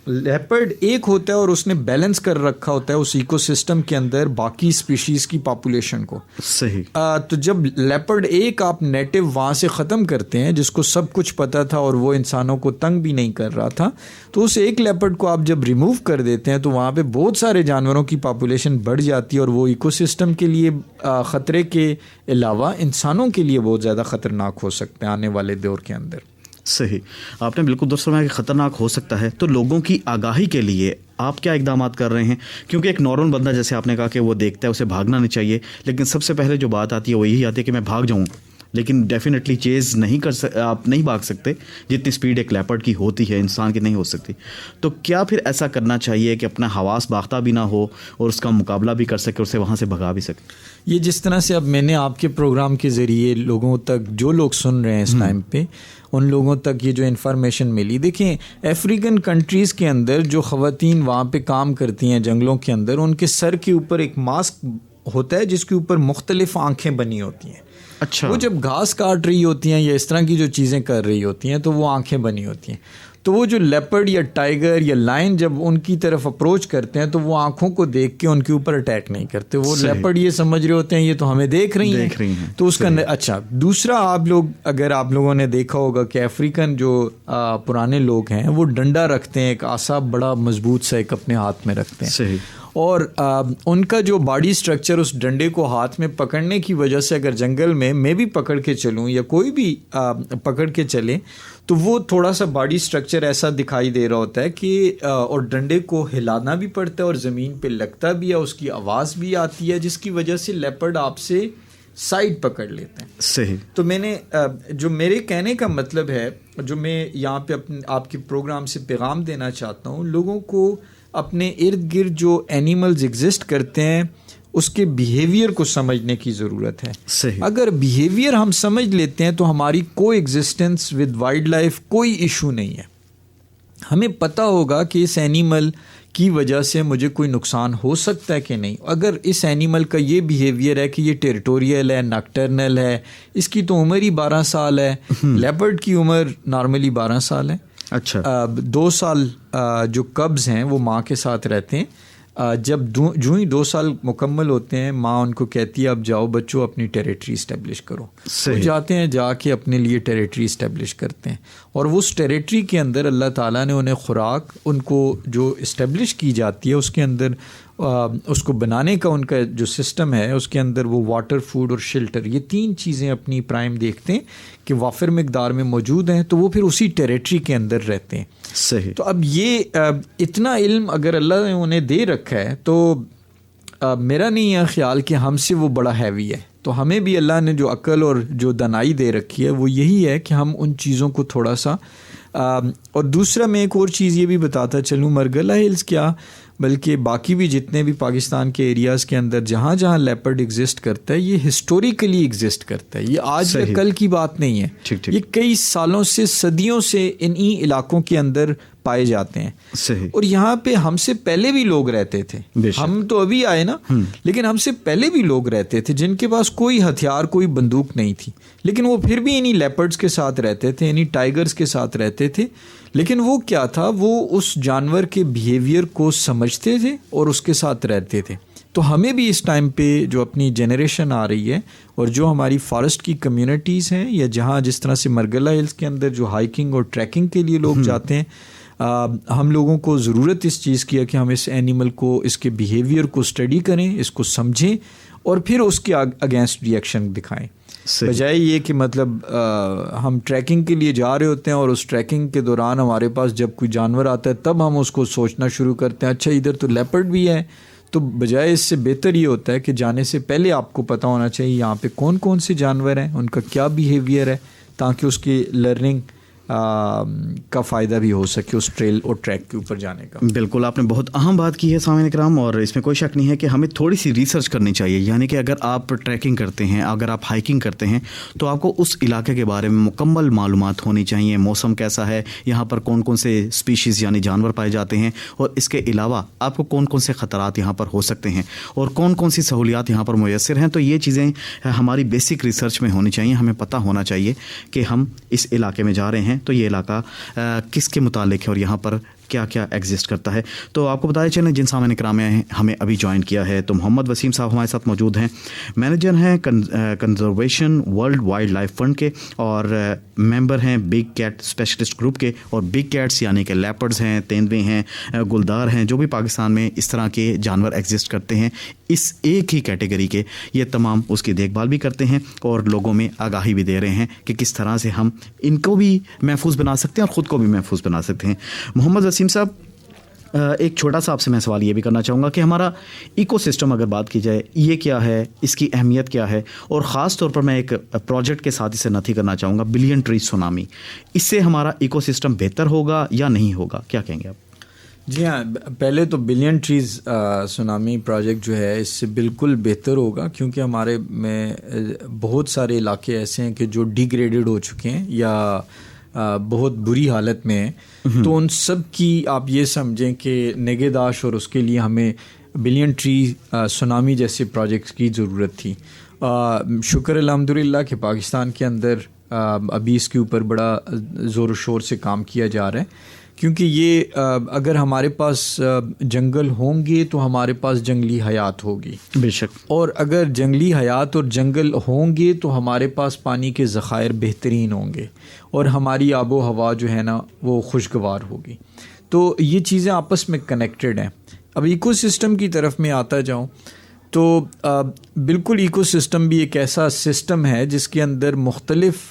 لیپرڈ ایک ہوتا ہے اور اس نے بیلنس کر رکھا ہوتا ہے اس ایکو سسٹم کے اندر باقی اسپیشیز کی پاپولیشن کو. صحیح. تو جب لیپرڈ ایک آپ نیٹو وہاں سے ختم کرتے ہیں جس کو سب کچھ پتا تھا اور وہ انسانوں کو تنگ بھی نہیں کر رہا تھا, تو اس ایک لیپرڈ کو آپ جب ریموو کر دیتے ہیں تو وہاں پہ بہت سارے جانوروں کی پاپولیشن بڑھ جاتی ہے, اور وہ ایکو سسٹم کے لیے خطرے کے علاوہ انسانوں کے لیے بہت زیادہ خطرناک ہو سکتے ہیں آنے والے دور کے اندر. صحیح. آپ نے بالکل درست فرمایا کہ خطرناک ہو سکتا ہے. تو لوگوں کی آگاہی کے لیے آپ کیا اقدامات کر رہے ہیں؟ کیونکہ ایک نارمل بندہ جیسے آپ نے کہا کہ وہ دیکھتا ہے, اسے بھاگنا نہیں چاہیے, لیکن سب سے پہلے جو بات آتی ہے وہ یہی آتی ہے کہ میں بھاگ جاؤں, لیکن ڈیفینیٹلی چیز نہیں آپ نہیں بھاگ سکتے جتنی سپیڈ ایک لیپرڈ کی ہوتی ہے, انسان کی نہیں ہو سکتی. تو کیا پھر ایسا کرنا چاہیے کہ اپنا حواس باختہ بھی نہ ہو اور اس کا مقابلہ بھی کر سکے, اسے وہاں سے بھگا بھی سکے؟ یہ جس طرح سے اب میں نے آپ کے پروگرام کے ذریعے لوگوں تک, جو لوگ سن رہے ہیں اس ٹائم پہ, ان لوگوں تک یہ جو انفارمیشن ملی. دیکھیں افریقن کنٹریز کے اندر جو خواتین وہاں پہ کام کرتی ہیں جنگلوں کے اندر, ان کے سر کے اوپر ایک ماسک ہوتا ہے جس کے اوپر مختلف آنکھیں بنی ہوتی ہیں. اچھا. وہ جب گھاس کاٹ رہی ہوتی ہیں یا اس طرح کی جو چیزیں کر رہی ہوتی ہیں تو وہ آنکھیں بنی ہوتی ہیں. تو وہ جو لیپرڈ یا ٹائیگر یا لائن جب ان کی طرف اپروچ کرتے ہیں تو وہ آنکھوں کو دیکھ کے ان کے اوپر اٹیک نہیں کرتے. وہ لیپرڈ یہ سمجھ رہے ہوتے ہیں یہ تو ہمیں دیکھ رہی ہیں. تو اس کا اچھا. دوسرا, اگر آپ لوگوں نے دیکھا ہوگا کہ افریقن جو پرانے لوگ ہیں وہ ڈنڈا رکھتے ہیں, ایک عصا بڑا مضبوط سا ایک اپنے ہاتھ میں رکھتے ہیں. صحیح. اور ان کا جو باڈی سٹرکچر اس ڈنڈے کو ہاتھ میں پکڑنے کی وجہ سے, اگر جنگل میں بھی پکڑ کے چلوں یا کوئی بھی پکڑ کے چلے تو وہ تھوڑا سا باڈی سٹرکچر ایسا دکھائی دے رہا ہوتا ہے کہ اور ڈنڈے کو ہلانا بھی پڑتا ہے اور زمین پہ لگتا بھی ہے, اس کی آواز بھی آتی ہے, جس کی وجہ سے لیپرڈ آپ سے سائڈ پکڑ لیتے ہیں. صحیح. تو میں نے جو میرے کہنے کا مطلب ہے، جو میں یہاں پہ آپ کے پروگرام سے پیغام دینا چاہتا ہوں، لوگوں کو اپنے ارد گرد جو اینیملز ایگزسٹ کرتے ہیں اس کے بیہیویئر کو سمجھنے کی ضرورت ہے. صحیح. اگر بیہیویئر ہم سمجھ لیتے ہیں تو ہماری کو ایگزسٹنس ود وائلڈ لائف کوئی ایشو نہیں ہے. ہمیں پتہ ہوگا کہ اس اینیمل کی وجہ سے مجھے کوئی نقصان ہو سکتا ہے کہ نہیں. اگر اس اینیمل کا یہ بیہیویئر ہے کہ یہ ٹیریٹوریل ہے، نکٹرنل ہے، اس کی تو عمر ہی 12 سال ہے. لیپرڈ کی عمر نارملی 12 سال ہے. اچھا. 2 سال جو کبز ہیں وہ ماں کے ساتھ رہتے ہیں. جب جو ہی 2 سال مکمل ہوتے ہیں، ماں ان کو کہتی ہے اب جاؤ بچوں اپنی ٹیریٹری اسٹیبلش کرو. وہ جاتے ہیں، جا کے اپنے لیے ٹیریٹری اسٹیبلش کرتے ہیں، اور وہ اس ٹیریٹری کے اندر اللہ تعالیٰ نے انہیں خوراک ان کو جو اسٹیبلش کی جاتی ہے اس کے اندر اس کو بنانے کا ان کا جو سسٹم ہے اس کے اندر وہ واٹر، فوڈ اور شیلٹر، یہ 3 چیزیں اپنی پرائم دیکھتے ہیں کہ وافر مقدار میں موجود ہیں، تو وہ پھر اسی ٹیریٹری کے اندر رہتے ہیں. صحیح. تو اب یہ اتنا علم اگر اللہ نے انہیں دے رکھا ہے تو میرا نہیں ہے خیال کہ ہم سے وہ بڑا ہیوی ہے. تو ہمیں بھی اللہ نے جو عقل اور جو دانائی دے رکھی ہے وہ یہی ہے کہ ہم ان چیزوں کو تھوڑا سا اور دوسرا میں ایک اور چیز یہ بھی بتاتا چلوں، مرگلہ ہلز کیا بلکہ باقی بھی جتنے بھی پاکستان کے ایریاز کے اندر جہاں جہاں لیپرڈ ایگزسٹ کرتا ہے یہ ہسٹوریکلی ایگزسٹ کرتا ہے. یہ آج یا کل کی بات نہیں ہے. یہ کئی سالوں سے، صدیوں سے انہی علاقوں کے اندر پائے جاتے ہیں. صحیح. اور یہاں پہ ہم سے پہلے بھی لوگ رہتے تھے. ہم تو ابھی آئے نا، لیکن ہم سے پہلے بھی لوگ رہتے تھے جن کے پاس کوئی ہتھیار، کوئی بندوق نہیں تھی، لیکن وہ پھر بھی انہی لیپرڈز کے ساتھ رہتے تھے، انہی ٹائیگرز کے ساتھ رہتے تھے. لیکن وہ کیا تھا، وہ اس جانور کے بیہیویئر کو سمجھتے تھے اور اس کے ساتھ رہتے تھے. تو ہمیں بھی اس ٹائم پہ جو اپنی جنریشن آ رہی ہے اور جو ہماری فارسٹ کی کمیونٹیز ہیں یا جہاں جس طرح سے مرگلہ ہلز کے اندر جو ہائکنگ اور ٹریکنگ کے لیے لوگ جاتے ہیں، ہم لوگوں کو ضرورت اس چیز کی ہے کہ ہم اس اینیمل کو، اس کے بیہیویئر کو اسٹڈی کریں، اس کو سمجھیں اور پھر اس کے اگینسٹ ری ایکشن دکھائیں. بجائے یہ کہ مطلب ہم ٹریکنگ کے لیے جا رہے ہوتے ہیں اور اس ٹریکنگ کے دوران ہمارے پاس جب کوئی جانور آتا ہے تب ہم اس کو سوچنا شروع کرتے ہیں اچھا ادھر تو لیپرڈ بھی ہے. تو بجائے اس سے بہتر یہ ہوتا ہے کہ جانے سے پہلے آپ کو پتہ ہونا چاہیے یہاں پہ کون کون سے جانور ہیں، ان کا کیا بیہیویئر ہے، تاکہ اس کی لرننگ کا فائدہ بھی ہو سکے اس ٹریل اور ٹریک کے اوپر جانے کا. بالکل، آپ نے بہت اہم بات کی ہے سامعین کرام، اور اس میں کوئی شک نہیں ہے کہ ہمیں تھوڑی سی ریسرچ کرنی چاہیے. یعنی کہ اگر آپ ٹریکنگ کرتے ہیں، اگر آپ ہائکنگ کرتے ہیں تو آپ کو اس علاقے کے بارے میں مکمل معلومات ہونی چاہیے. موسم کیسا ہے، یہاں پر کون کون سے اسپیشیز یعنی جانور پائے جاتے ہیں، اور اس کے علاوہ آپ کو کون کون سے خطرات یہاں پر ہو سکتے ہیں اور کون کون سی سہولیات یہاں پر میسر ہیں. تو یہ چیزیں ہماری بیسک ریسرچ میں ہونی چاہیے. ہمیں پتہ ہونا چاہیے کہ ہم اس علاقے میں جا رہے ہیں تو یہ علاقہ کس کے متعلق ہے اور یہاں پر کیا کیا ایگزسٹ کرتا ہے. تو آپ کو بتایا چلیں جن سامعین کرام ہمیں ابھی جوائن کیا ہے تو محمد وسیم صاحب ہمارے ساتھ موجود ہیں، مینیجر ہیں conservation world wildlife fund کے، اور ممبر ہیں بگ کیٹ اسپیشلسٹ گروپ کے. اور بگ کیٹس یعنی کہ لیپرڈز ہیں، تیندوے ہیں، گلدار ہیں، جو بھی پاکستان میں اس طرح کے جانور ایگزسٹ کرتے ہیں اس ایک ہی کیٹیگری کے، یہ تمام اس کی دیکھ بھال بھی کرتے ہیں اور لوگوں میں آگاہی بھی دے رہے ہیں کہ کس طرح سے ہم ان کو بھی محفوظ بنا سکتے ہیں اور خود کو بھی محفوظ بنا سکتے ہیں. محمد وسیم صاحب، ایک چھوٹا سا آپ سے میں سوال یہ بھی کرنا چاہوں گا کہ ہمارا ایکو سسٹم اگر بات کی جائے یہ کیا ہے، اس کی اہمیت کیا ہے، اور خاص طور پر میں ایک پروجیکٹ کے ساتھ اسے نتھی کرنا چاہوں گا، بلین ٹری سونامی. اس سے ہمارا ایکو سسٹم بہتر ہوگا یا نہیں ہوگا، کیا کہیں گے آپ؟ جی ہاں، پہلے تو بلین ٹریز سونامی پروجیکٹ جو ہے اس سے بالکل بہتر ہوگا، کیونکہ ہمارے میں بہت سارے علاقے ایسے ہیں کہ جو ڈیگریڈڈ ہو چکے ہیں یا بہت بری حالت میں ہیں. تو ان سب کی آپ یہ سمجھیں کہ نگہداشت اور اس کے لیے ہمیں بلین ٹری سونامی جیسے پروجیکٹس کی ضرورت تھی. شکر الحمدللہ کہ پاکستان کے اندر ابھی اس کے اوپر بڑا زور و شور سے کام کیا جا رہا ہے، کیونکہ یہ اگر ہمارے پاس جنگل ہوں گے تو ہمارے پاس جنگلی حیات ہوگی. بے شک. اور اگر جنگلی حیات اور جنگل ہوں گے تو ہمارے پاس پانی کے ذخائر بہترین ہوں گے اور ہماری آب و ہوا جو ہے نا وہ خوشگوار ہوگی. تو یہ چیزیں آپس میں کنیکٹڈ ہیں. اب ایکو سسٹم کی طرف میں آتا جاؤں تو بالکل ایکو سسٹم بھی ایک ایسا سسٹم ہے جس کے اندر مختلف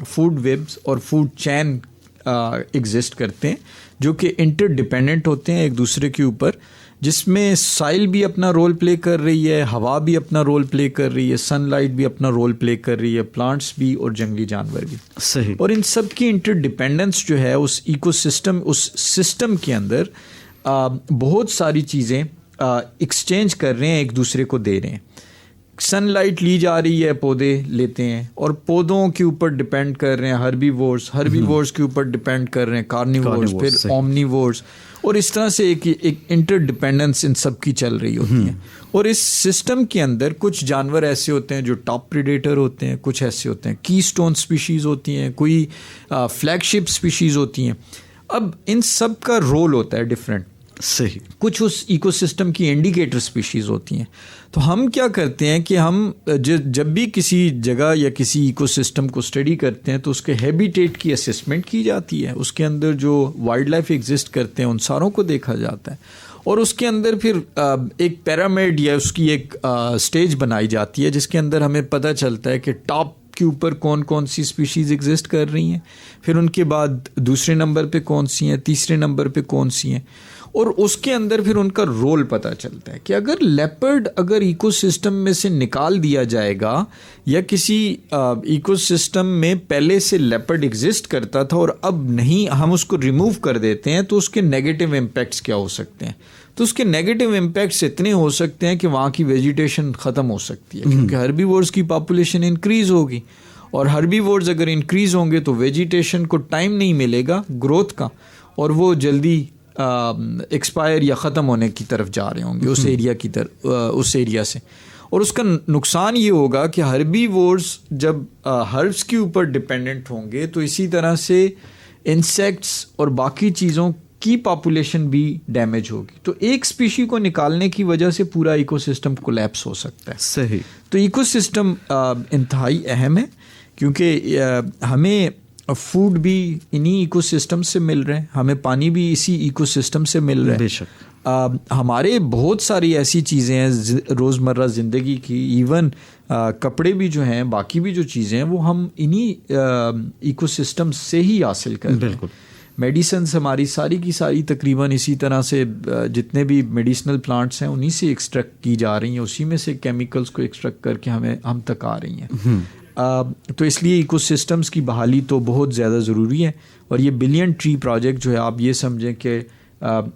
فوڈ ویبز اور فوڈ چین ایگزسٹ کرتے ہیں جو کہ انٹر ڈیپینڈنٹ ہوتے ہیں ایک دوسرے کے اوپر. جس میں سائل بھی اپنا رول پلے کر رہی ہے, ہوا بھی اپنا رول پلے کر رہی ہے, سن لائٹ بھی اپنا رول پلے کر رہی ہے, پلانٹس بھی اور جنگلی جانور بھی. صحیح. اور ان سب کی انٹر ڈپینڈنس جو ہے اس ایکو سسٹم, اس سسٹم کے اندر بہت ساری چیزیں ایکسچینج کر رہے ہیں, ایک دوسرے کو دے رہے ہیں. سن لائٹ لی جا رہی ہے, پودے لیتے ہیں اور پودوں کے اوپر ڈپینڈ کر رہے ہیں ہربی وورز کے اوپر ڈپینڈ کر رہے ہیں کارنیورز, پھر اومنی وورز, اور اس طرح سے ایک انٹر ڈپینڈنس ان سب کی چل رہی ہوتی ہے. اور اس سسٹم کے اندر کچھ جانور ایسے ہوتے ہیں جو ٹاپ پریڈیٹر ہوتے ہیں, کچھ ایسے ہوتے ہیں کی سٹون سپیشیز ہوتی ہیں, کوئی فلیگ شپ سپیشیز ہوتی ہیں. اب ان سب کا رول ہوتا ہے ڈفرینٹ. صحیح. کچھ اس ایکو سسٹم کی انڈیکیٹر سپیشیز ہوتی ہیں. تو ہم کیا کرتے ہیں کہ ہم جب بھی کسی جگہ یا کسی ایکو سسٹم کو اسٹڈی کرتے ہیں تو اس کے ہیبیٹیٹ کی اسسمنٹ کی جاتی ہے, اس کے اندر جو وائلڈ لائف ایگزسٹ کرتے ہیں ان ساروں کو دیکھا جاتا ہے, اور اس کے اندر پھر ایک پیرامڈ یا اس کی ایک سٹیج بنائی جاتی ہے جس کے اندر ہمیں پتہ چلتا ہے کہ ٹاپ کے اوپر کون کون سی اسپیشیز ایگزسٹ کر رہی ہیں, پھر ان کے بعد دوسرے نمبر پہ کون سی ہیں, تیسرے نمبر پہ کون سی ہیں, اور اس کے اندر پھر ان کا رول پتہ چلتا ہے کہ اگر لیپرڈ اگر ایکو سسٹم میں سے نکال دیا جائے گا یا کسی ایکو سسٹم میں پہلے سے لیپرڈ ایگزسٹ کرتا تھا اور اب نہیں, ہم اس کو ریموو کر دیتے ہیں, تو اس کے نیگیٹو امپیکٹس کیا ہو سکتے ہیں. تو اس کے نیگیٹو امپیکٹس اتنے ہو سکتے ہیں کہ وہاں کی ویجیٹیشن ختم ہو سکتی ہے, کیونکہ ہربی وورز کی پاپولیشن انکریز ہوگی, اور ہربی وورز اگر انکریز ہوں گے تو ویجیٹیشن کو ٹائم نہیں ملے گا گروتھ کا, اور وہ جلدی ایکسپائر یا ختم ہونے کی طرف جا رہے ہوں گے اس ایریا کی طرف, اس ایریا سے. اور اس کا نقصان یہ ہوگا کہ ہربی وورز جب ہربس کے اوپر ڈپینڈنٹ ہوں گے تو اسی طرح سے انسیکٹس اور باقی چیزوں کی پاپولیشن بھی ڈیمیج ہوگی. تو ایک اسپیشی کو نکالنے کی وجہ سے پورا ایکو سسٹم کولیپس ہو سکتا ہے. صحیح. تو ایکو سسٹم انتہائی اہم ہے, کیونکہ ہمیں فوڈ بھی انہی ایکو سسٹم سے مل رہے ہیں, ہمیں پانی بھی اسی ایکو سسٹم سے مل رہا ہے. بے شک. ہمارے بہت ساری ایسی چیزیں ہیں روزمرہ زندگی کی, ایون کپڑے بھی جو ہیں, باقی بھی جو چیزیں ہیں وہ ہم انہی ایکو سسٹم سے ہی حاصل کر رہے ہیں. بالکل. میڈیسنس ہماری ساری کی ساری تقریباً اسی طرح سے, جتنے بھی میڈیسنل پلانٹس ہیں انہی سے ایکسٹریکٹ کی جا رہی ہیں, اسی میں سے کیمیکلز کو ایکسٹریکٹ کر کے ہم تک آ رہی ہیں. تو اس لیے ایکو سسٹمز کی بحالی تو بہت زیادہ ضروری ہے, اور یہ بلین ٹری پروجیکٹ جو ہے آپ یہ سمجھیں کہ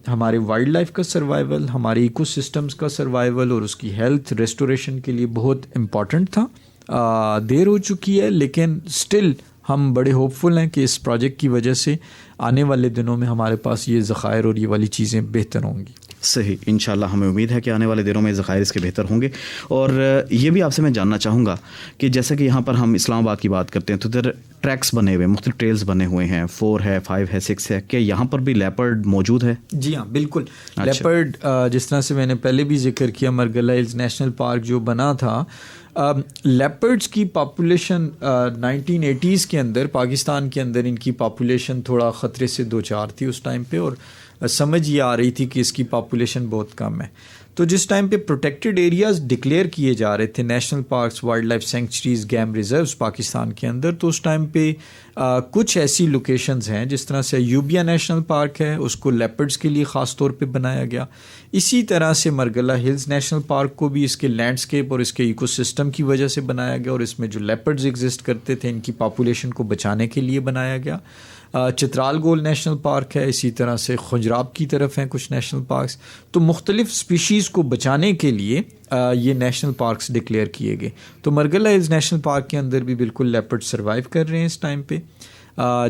ہمارے وائلڈ لائف کا سروائیول, ہمارے ایکو سسٹمز کا سروائیول اور اس کی ہیلتھ ریسٹوریشن کے لیے بہت امپورٹنٹ تھا. دیر ہو چکی ہے لیکن سٹل ہم بڑے ہوپ فل ہیں کہ اس پروجیکٹ کی وجہ سے آنے والے دنوں میں ہمارے پاس یہ ذخائر اور یہ والی چیزیں بہتر ہوں گی. صحیح. انشاءاللہ ہمیں امید ہے کہ آنے والے دنوں میں ذخائر اس کے بہتر ہوں گے. اور یہ بھی آپ سے میں جاننا چاہوں گا کہ جیسا کہ یہاں پر ہم اسلام آباد کی بات کرتے ہیں تو ادھر ٹریکس بنے ہوئے ہیں, مختلف ٹریلز بنے ہوئے ہیں, 4 ہے, 5 ہے, 6 ہے, کیا یہاں پر بھی لیپرڈ موجود ہے؟ جی ہاں بالکل. لیپرڈ جس طرح سے میں نے پہلے بھی ذکر کیا, مرگلہ ہلز نیشنل پارک جو بنا تھا, لیپرڈز کی پاپولیشن 1980s کے اندر پاکستان کے اندر ان کی پاپولیشن تھوڑا خطرے سے دو چار تھی اس ٹائم پہ, اور سمجھ یہ آ رہی تھی کہ اس کی پاپولیشن بہت کم ہے. تو جس ٹائم پہ پروٹیکٹڈ ایریاز ڈکلیئر کیے جا رہے تھے, national parks, wildlife sanctuaries, game reserves Pakistan کے اندر, تو اس ٹائم پہ کچھ ایسی لوکیشنز ہیں جس طرح سے یوبیا نیشنل پارک ہے, اس کو لیپرڈز کے لیے خاص طور پہ بنایا گیا. اسی طرح سے مرگلہ ہلز نیشنل پارک کو بھی اس کے لینڈسکیپ اور اس کے ایکو سسٹم کی وجہ سے بنایا گیا, اور اس میں جو لیپرڈز ایگزسٹ کرتے تھے ان کی پاپولیشن کو بچانے کے لیے بنایا گیا. چترال گول نیشنل پارک ہے, اسی طرح سے خنجراب کی طرف ہیں کچھ نیشنل پارکس. تو مختلف سپیشیز کو بچانے کے لیے یہ نیشنل پارکس ڈکلیئر کیے گئے. تو مرگلہ ہلز نیشنل پارک کے اندر بھی بالکل لیپرڈ سروائیو کر رہے ہیں اس ٹائم پہ.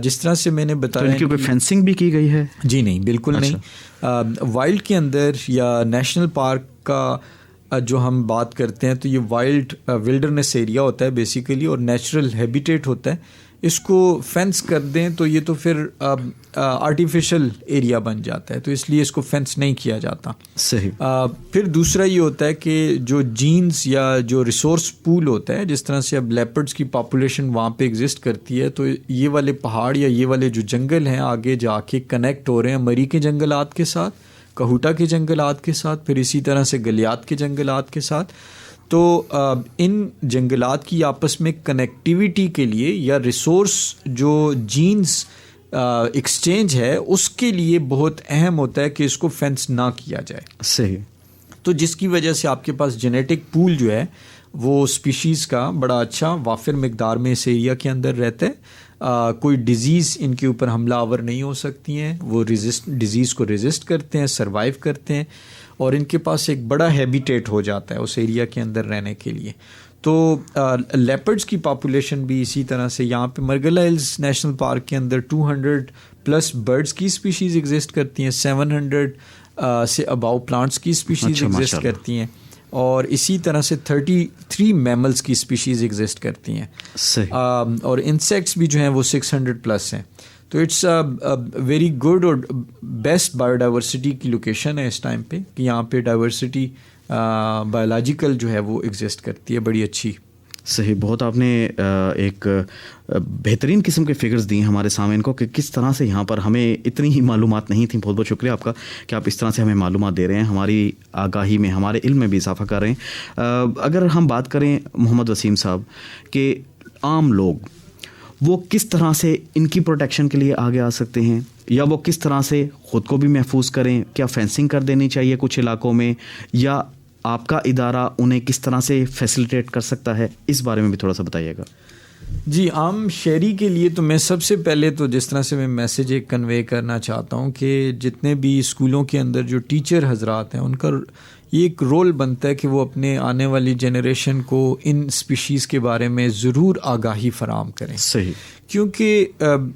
جس طرح سے میں نے بتایا, ان کی کوئی فینسنگ بھی کی گئی ہے؟ جی نہیں, بالکل نہیں. وائلڈ کے اندر یا نیشنل پارک کا جو ہم بات کرتے ہیں تو یہ وائلڈ ولڈرنس ایریا ہوتا ہے بیسیکلی, اور نیچرل ہیبیٹیٹ ہوتا ہے. اس کو فینس کر دیں تو یہ تو پھر آرٹیفیشل ایریا بن جاتا ہے, تو اس لیے اس کو فینس نہیں کیا جاتا. صحیح. پھر دوسرا یہ ہوتا ہے کہ جو جینز یا جو ریسورس پول ہوتا ہے, جس طرح سے اب لیپرڈز کی پاپولیشن وہاں پہ ایگزسٹ کرتی ہے, تو یہ والے پہاڑ یا یہ والے جو جنگل ہیں آگے جا کے کنیکٹ ہو رہے ہیں مری کے جنگلات کے ساتھ, کہوٹا کے جنگلات کے ساتھ, پھر اسی طرح سے گلیات کے جنگلات کے ساتھ. تو ان جنگلات کی آپس میں کنیکٹیویٹی کے لیے یا ریسورس جو جینز ایکسچینج ہے اس کے لیے بہت اہم ہوتا ہے کہ اس کو فینس نہ کیا جائے. صحیح. تو جس کی وجہ سے آپ کے پاس جینیٹک پول جو ہے وہ اسپیشیز کا بڑا اچھا وافر مقدار میں اس ایریا کے اندر رہتا ہے. کوئی ڈیزیز ان کے اوپر حملہ آور نہیں ہو سکتی ہیں, وہ ڈیزیز کو ریزسٹ کرتے ہیں, سروائیو کرتے ہیں, اور ان کے پاس ایک بڑا ہیبیٹیٹ ہو جاتا ہے اس ایریا کے اندر رہنے کے لیے. تو لیپرڈس کی پاپولیشن بھی اسی طرح سے یہاں پہ مرگلا ہلز نیشنل پارک کے اندر 200+ برڈس کی اسپیشیز ایگزسٹ کرتی ہیں, 700 سے اباؤ پلانٹس کی اسپیشیز ایگزسٹ کرتی ہیں, اور اسی طرح سے 33 میملس کی اسپیشیز ایگزسٹ کرتی ہیں, اور انسیکٹس بھی جو ہیں وہ 600+ ہیں. تو اٹس ویری گڈ اور بیسٹ بایو ڈائیورسٹی کی لوکیشن ہے اس ٹائم پہ کہ یہاں پہ ڈائیورسٹی بایولوجیکل جو ہے وہ ایگزسٹ کرتی ہے بڑی اچھی. صحیح. بہت آپ نے ایک بہترین قسم کے فگرز دیے ہمارے سامعین کو کہ کس طرح سے یہاں پر ہمیں اتنی ہی معلومات نہیں تھیں. بہت بہت شکریہ آپ کا کہ آپ اس طرح سے ہمیں معلومات دے رہے ہیں, ہماری آگاہی میں, ہمارے علم میں بھی اضافہ کر رہے ہیں. اگر ہم بات کریں محمد وسیم صاحب کہ عام لوگ وہ کس طرح سے ان کی پروٹیکشن کے لیے آگے آ سکتے ہیں, یا وہ کس طرح سے خود کو بھی محفوظ کریں, کیا فینسنگ کر دینی چاہیے کچھ علاقوں میں, یا آپ کا ادارہ انہیں کس طرح سے فیسیلیٹیٹ کر سکتا ہے, اس بارے میں بھی تھوڑا سا بتائیے گا. جی, عام شہری کے لیے تو میں سب سے پہلے تو جس طرح سے میں میسیج ایک کنوے کرنا چاہتا ہوں کہ جتنے بھی اسکولوں کے اندر جو ٹیچر حضرات ہیں ان کا یہ ایک رول بنتا ہے کہ وہ اپنے آنے والی جنریشن کو ان اسپیشیز کے بارے میں ضرور آگاہی فراہم کریں. صحیح. کیونکہ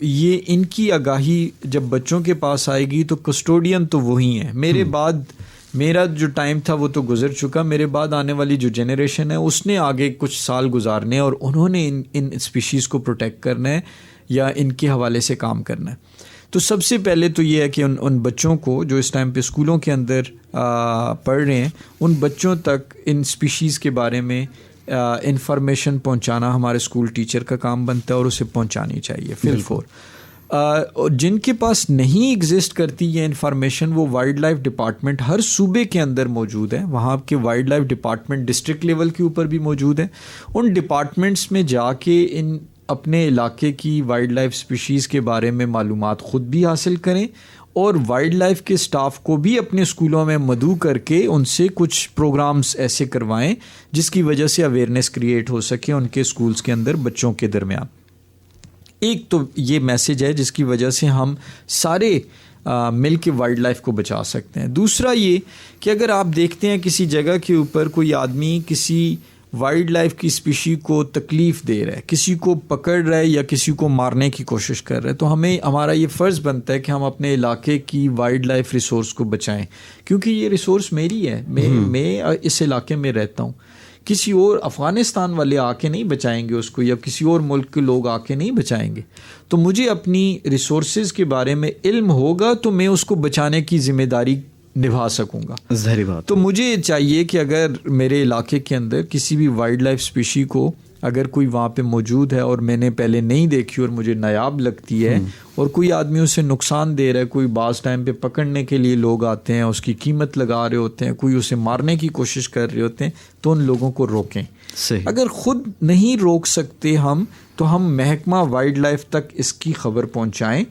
یہ ان کی آگاہی جب بچوں کے پاس آئے گی تو کسٹوڈین تو وہی ہیں. میرے بعد میرا جو ٹائم تھا وہ تو گزر چکا, میرے بعد آنے والی جو جنریشن ہے اس نے آگے کچھ سال گزارنے اور انہوں نے ان اسپیشیز کو پروٹیکٹ کرنا ہے یا ان کے حوالے سے کام کرنا ہے. تو سب سے پہلے تو یہ ہے کہ ان بچوں کو جو اس ٹائم پہ اسکولوں کے اندر پڑھ رہے ہیں ان بچوں تک ان اسپیشیز کے بارے میں انفارمیشن پہنچانا ہمارے اسکول ٹیچر کا کام بنتا ہے اور اسے پہنچانی چاہیے. فل فور جن کے پاس نہیں ایگزسٹ کرتی یہ انفارمیشن وہ وائلڈ لائف ڈپارٹمنٹ ہر صوبے کے اندر موجود ہے. وہاں کے wildlife department district level کے اوپر بھی موجود ہے. ان ڈپارٹمنٹس میں جا کے ان اپنے علاقے کی وائلڈ لائف اسپیشیز کے بارے میں معلومات خود بھی حاصل کریں, اور وائلڈ لائف کے سٹاف کو بھی اپنے اسکولوں میں مدعو کر کے ان سے کچھ پروگرامز ایسے کروائیں جس کی وجہ سے اویئرنیس کریٹ ہو سکے ان کے اسکولز کے اندر بچوں کے درمیان. ایک تو یہ میسیج ہے جس کی وجہ سے ہم سارے مل کے وائلڈ لائف کو بچا سکتے ہیں. دوسرا یہ کہ اگر آپ دیکھتے ہیں کسی جگہ کے اوپر کوئی آدمی کسی وائلڈ لائف کی اسپیشی کو تکلیف دے رہا ہے, کسی کو پکڑ رہا ہے یا کسی کو مارنے کی کوشش کر رہا ہے, تو ہمارا یہ فرض بنتا ہے کہ ہم اپنے علاقے کی وائلڈ لائف ریسورس کو بچائیں, کیونکہ یہ ریسورس میری ہے, میں اس علاقے میں رہتا ہوں. کسی اور افغانستان والے آ کے نہیں بچائیں گے اس کو, یا کسی اور ملک کے لوگ آ کے نہیں بچائیں گے. تو مجھے اپنی ریسورسز کے بارے میں علم ہوگا تو میں اس کو بچانے کی ذمہ داری نبھا سکوں گا. ظاہری بات. تو مجھے چاہیے کہ اگر میرے علاقے کے اندر کسی بھی وائلڈ لائف اسپیشی کو اگر کوئی وہاں پہ موجود ہے اور میں نے پہلے نہیں دیکھی اور مجھے نایاب لگتی ہے اور کوئی آدمی اسے نقصان دے رہا ہے, کوئی بعض ٹائم پہ پکڑنے کے لیے لوگ آتے ہیں, اس کی قیمت لگا رہے ہوتے ہیں, کوئی اسے مارنے کی کوشش کر رہے ہوتے ہیں, تو ان لوگوں کو روکیں. اگر خود نہیں روک سکتے ہم تو ہم محکمہ وائلڈ لائف تک اس کی خبر پہنچائیں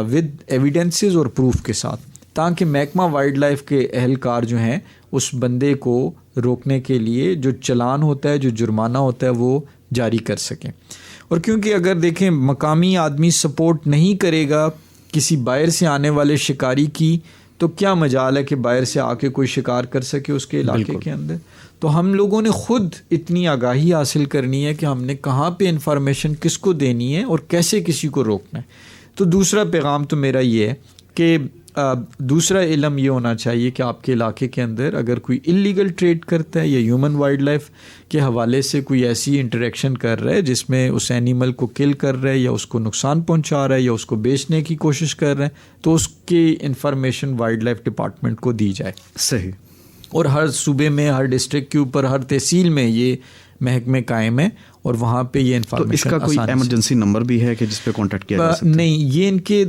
ود ایویڈنسز اور پروف کے ساتھ, تاکہ محکمہ وائلڈ لائف کے اہلکار جو ہیں اس بندے کو روکنے کے لیے جو چلان ہوتا ہے, جو جرمانہ ہوتا ہے, وہ جاری کر سکیں. اور کیونکہ اگر دیکھیں مقامی آدمی سپورٹ نہیں کرے گا کسی باہر سے آنے والے شکاری کی, تو کیا مجال ہے کہ باہر سے آ کے کوئی شکار کر سکے اس کے علاقے کے اندر. تو ہم لوگوں نے خود اتنی آگاہی حاصل کرنی ہے کہ ہم نے کہاں پہ انفارمیشن کس کو دینی ہے اور کیسے کسی کو روکنا ہے. تو دوسرا پیغام تو میرا یہ ہے کہ دوسرا علم یہ ہونا چاہیے کہ آپ کے علاقے کے اندر اگر کوئی اللیگل ٹریڈ کرتا ہے یا ہیومن وائلڈ لائف کے حوالے سے کوئی ایسی انٹریکشن کر رہا ہے جس میں اس اینیمل کو کل کر رہا ہے یا اس کو نقصان پہنچا رہا ہے یا اس کو بیچنے کی کوشش کر رہا ہے, تو اس کی انفارمیشن وائلڈ لائف ڈپارٹمنٹ کو دی جائے. صحیح. اور ہر صوبے میں, ہر ڈسٹرکٹ کے اوپر, ہر تحصیل میں یہ محکمے قائم ہیں اور وہاں پہ یہ انفارمیشن. اس کا کوئی ایمرجنسی نمبر بھی ہے کہ جس پہ کانٹیکٹ کیا جا سکتا ہے؟ نہیں, یہ ان کے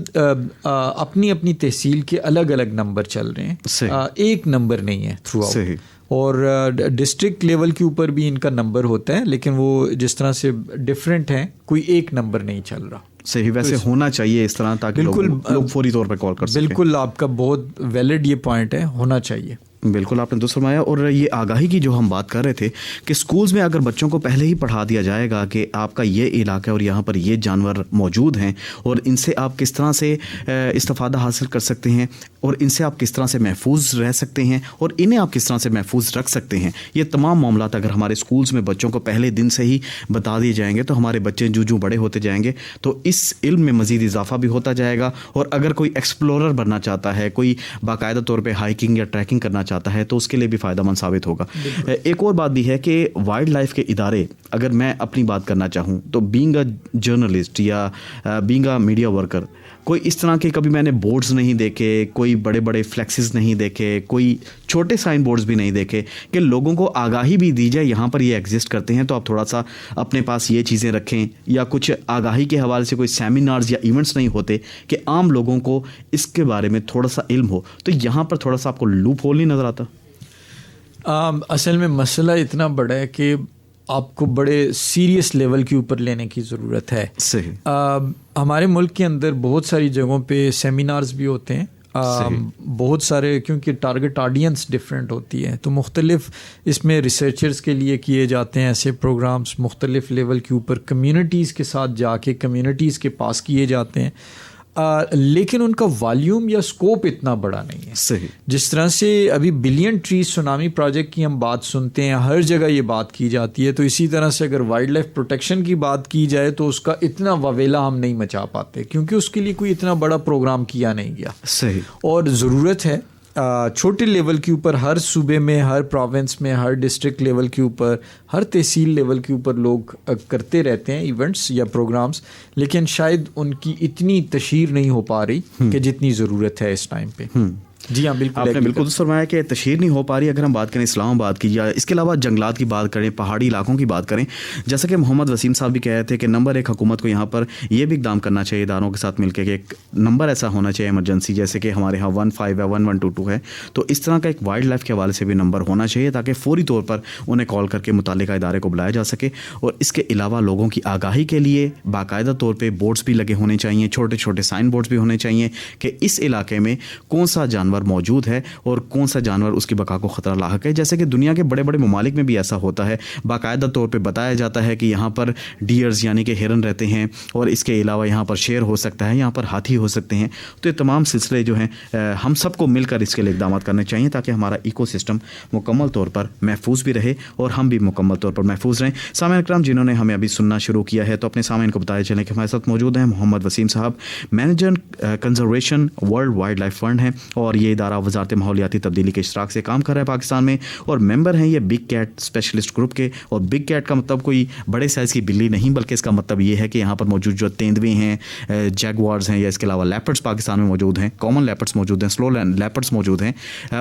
اپنی اپنی تحصیل کے الگ الگ نمبر چل رہے ہیں, ایک نمبر نہیں ہے تھرو آؤٹ. اور ڈسٹرکٹ لیول کے اوپر بھی ان کا نمبر ہوتا ہے، لیکن وہ جس طرح سے ڈفرینٹ ہیں، کوئی ایک نمبر نہیں چل رہا. صحیح، ویسے ہونا چاہیے اس طرح تاکہ لوگ فوری طور پہ کال کر سکیں. بالکل، آپ کا بہت ویلڈ یہ پوائنٹ ہے، ہونا چاہیے. بالکل آپ نے درست فرمایا. اور یہ آگاہی کی جو ہم بات کر رہے تھے کہ اسکولز میں اگر بچوں کو پہلے ہی پڑھا دیا جائے گا کہ آپ کا یہ علاقہ ہے اور یہاں پر یہ جانور موجود ہیں اور ان سے آپ کس طرح سے استفادہ حاصل کر سکتے ہیں اور ان سے آپ کس طرح سے محفوظ رہ سکتے ہیں اور انہیں آپ کس طرح سے محفوظ رکھ سکتے ہیں، یہ تمام معاملات اگر ہمارے اسکولز میں بچوں کو پہلے دن سے ہی بتا دیے جائیں گے تو ہمارے بچے جو بڑے ہوتے جائیں گے تو اس علم میں مزید اضافہ بھی ہوتا جائے گا. اور اگر کوئی ایکسپلورر بننا چاہتا ہے، کوئی باقاعدہ طور پہ ہائکنگ یا ٹریکنگ کرنا چاہتا ہے تو اس کے لیے بھی فائدہ مند ثابت ہوگا. ایک اور بات بھی ہے کہ وائلڈ لائف کے ادارے، اگر میں اپنی بات کرنا چاہوں تو بینگ اے جرنلسٹ یا بینگ اے میڈیا ورکر، کوئی اس طرح کے کبھی میں نے بورڈز نہیں دیکھے، کوئی بڑے بڑے فلیکسز نہیں دیکھے، کوئی چھوٹے سائن بورڈز بھی نہیں دیکھے کہ لوگوں کو آگاہی بھی دی جائے یہاں پر یہ ایگزسٹ کرتے ہیں تو آپ تھوڑا سا اپنے پاس یہ چیزیں رکھیں. یا کچھ آگاہی کے حوالے سے کوئی سیمینارز یا ایونٹس نہیں ہوتے کہ عام لوگوں کو اس کے بارے میں تھوڑا سا علم ہو، تو یہاں پر تھوڑا سا آپ کو لوپ ہول نہیں نظر آتا؟ اصل میں مسئلہ اتنا بڑا ہے کہ آپ کو بڑے سیریس لیول کے اوپر لینے کی ضرورت ہے. صحیح. ہمارے ملک کے اندر بہت ساری جگہوں پہ سیمینارز بھی ہوتے ہیں، بہت سارے، کیونکہ ٹارگٹ آڈینس ڈفرینٹ ہوتی ہے تو مختلف اس میں ریسرچرز کے لیے کیے جاتے ہیں ایسے پروگرامز، مختلف لیول کے اوپر کمیونٹیز کے ساتھ جا کے کمیونٹیز کے پاس کیے جاتے ہیں، لیکن ان کا والیوم یا اسکوپ اتنا بڑا نہیں ہے. صحیح. جس طرح سے ابھی بلین ٹریز سونامی پروجیکٹ کی ہم بات سنتے ہیں، ہر جگہ یہ بات کی جاتی ہے، تو اسی طرح سے اگر وائلڈ لائف پروٹیکشن کی بات کی جائے تو اس کا اتنا واویلا ہم نہیں مچا پاتے کیونکہ اس کے لیے کوئی اتنا بڑا پروگرام کیا نہیں گیا. صحیح. اور ضرورت ہے چھوٹے لیول کے اوپر، ہر صوبے میں، ہر پروونس میں، ہر ڈسٹرکٹ لیول کے اوپر، ہر تحصیل لیول کے اوپر لوگ کرتے رہتے ہیں ایونٹس یا پروگرامز، لیکن شاید ان کی اتنی تشہیر نہیں ہو پا رہی کہ جتنی ضرورت ہے اس ٹائم پہ. جی ہاں، بالکل آپ نے بالکل فرمایا کہ تشہیر نہیں ہو پا رہی. اگر ہم بات کریں اسلام آباد کی یا اس کے علاوہ جنگلات کی بات کریں، پہاڑی علاقوں کی بات کریں، جیسا کہ محمد وسیم صاحب بھی کہہ رہے تھے کہ نمبر ایک حکومت کو یہاں پر یہ بھی اقدام کرنا چاہیے اداروں کے ساتھ مل کے کہ ایک نمبر ایسا ہونا چاہیے ایمرجنسی، جیسے کہ ہمارے یہاں 15 ہے، 1122 ہے، تو اس طرح کا ایک وائلڈ لائف کے حوالے سے بھی نمبر ہونا چاہیے تاکہ فوری طور پر انہیں کال کر کے متعلقہ ادارے کو بلایا جا سکے. اور اس کے علاوہ لوگوں کی آگاہی کے لیے باقاعدہ طور پہ بورڈز بھی لگے ہونے چاہیے، چھوٹے چھوٹے سائن بورڈز بھی ہونے چاہیے کہ اس علاقے میں کون سا جانور موجود ہے اور کون سا جانور اس کی بقا کو خطرہ لاحق ہے. جیسے کہ دنیا کے بڑے بڑے ممالک میں بھی ایسا ہوتا ہے، باقاعدہ طور پہ بتایا جاتا ہے کہ یہاں پر ڈیئرز یعنی کہ ہرن رہتے ہیں اور اس کے علاوہ یہاں پر شیر ہو سکتا ہے، یہاں پر ہاتھی ہو سکتے ہیں. تو یہ تمام سلسلے جو ہیں ہم سب کو مل کر اس کے لیے اقدامات کرنے چاہیے تاکہ ہمارا ایکو سسٹم مکمل طور پر محفوظ بھی رہے اور ہم بھی مکمل طور پر محفوظ رہیں. سامعین اکرام، جنہوں نے ہمیں ابھی سننا شروع کیا ہے تو اپنے سامعین کو بتایا چلیں کہ ہمارے ساتھ موجود ہیں محمد وسیم صاحب، manager conservation world wildlife fund ہیں اور یہ ادارہ وزارت ماحولیاتی تبدیلی کے اشتراک سے کام کر رہا ہے پاکستان میں، اور ممبر ہیں یہ بگ کیٹ اسپیشلسٹ گروپ کے. اور بگ کیٹ کا مطلب کوئی بڑے سائز کی بلی نہیں، بلکہ اس کا مطلب یہ ہے کہ یہاں پر موجود جو تیندوے ہیں، جیگوارز ہیں، یا اس کے علاوہ لیپرڈز پاکستان میں موجود ہیں، کامن لیپرڈز موجود ہیں، سلو لیپرڈز موجود ہیں،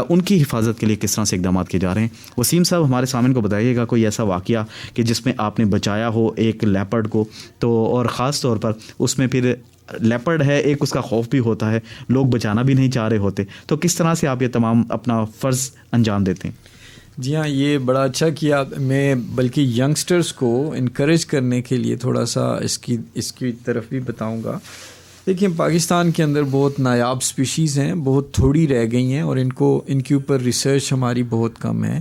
ان کی حفاظت کے لیے کس طرح سے اقدامات کیے جا رہے ہیں. وسیم صاحب، ہمارے سامعین کو بتائیے گا کوئی ایسا واقعہ کہ جس میں آپ نے بچایا ہو ایک لیپرڈ کو، تو اور خاص طور پر اس میں پھر لیپرڈ ہے، ایک اس کا خوف بھی ہوتا ہے، لوگ بچانا بھی نہیں چاہ رہے ہوتے، تو کس طرح سے آپ یہ تمام اپنا فرض انجام دیتے ہیں؟ جی ہاں، یہ بڑا اچھا کیا. میں بلکہ ینگسٹرز کو انکریج کرنے کے لیے تھوڑا سا اس کی طرف بھی بتاؤں گا. دیکھیں، پاکستان کے اندر بہت نایاب سپیشیز ہیں، بہت تھوڑی رہ گئی ہیں اور ان کے اوپر ریسرچ ہماری بہت کم ہے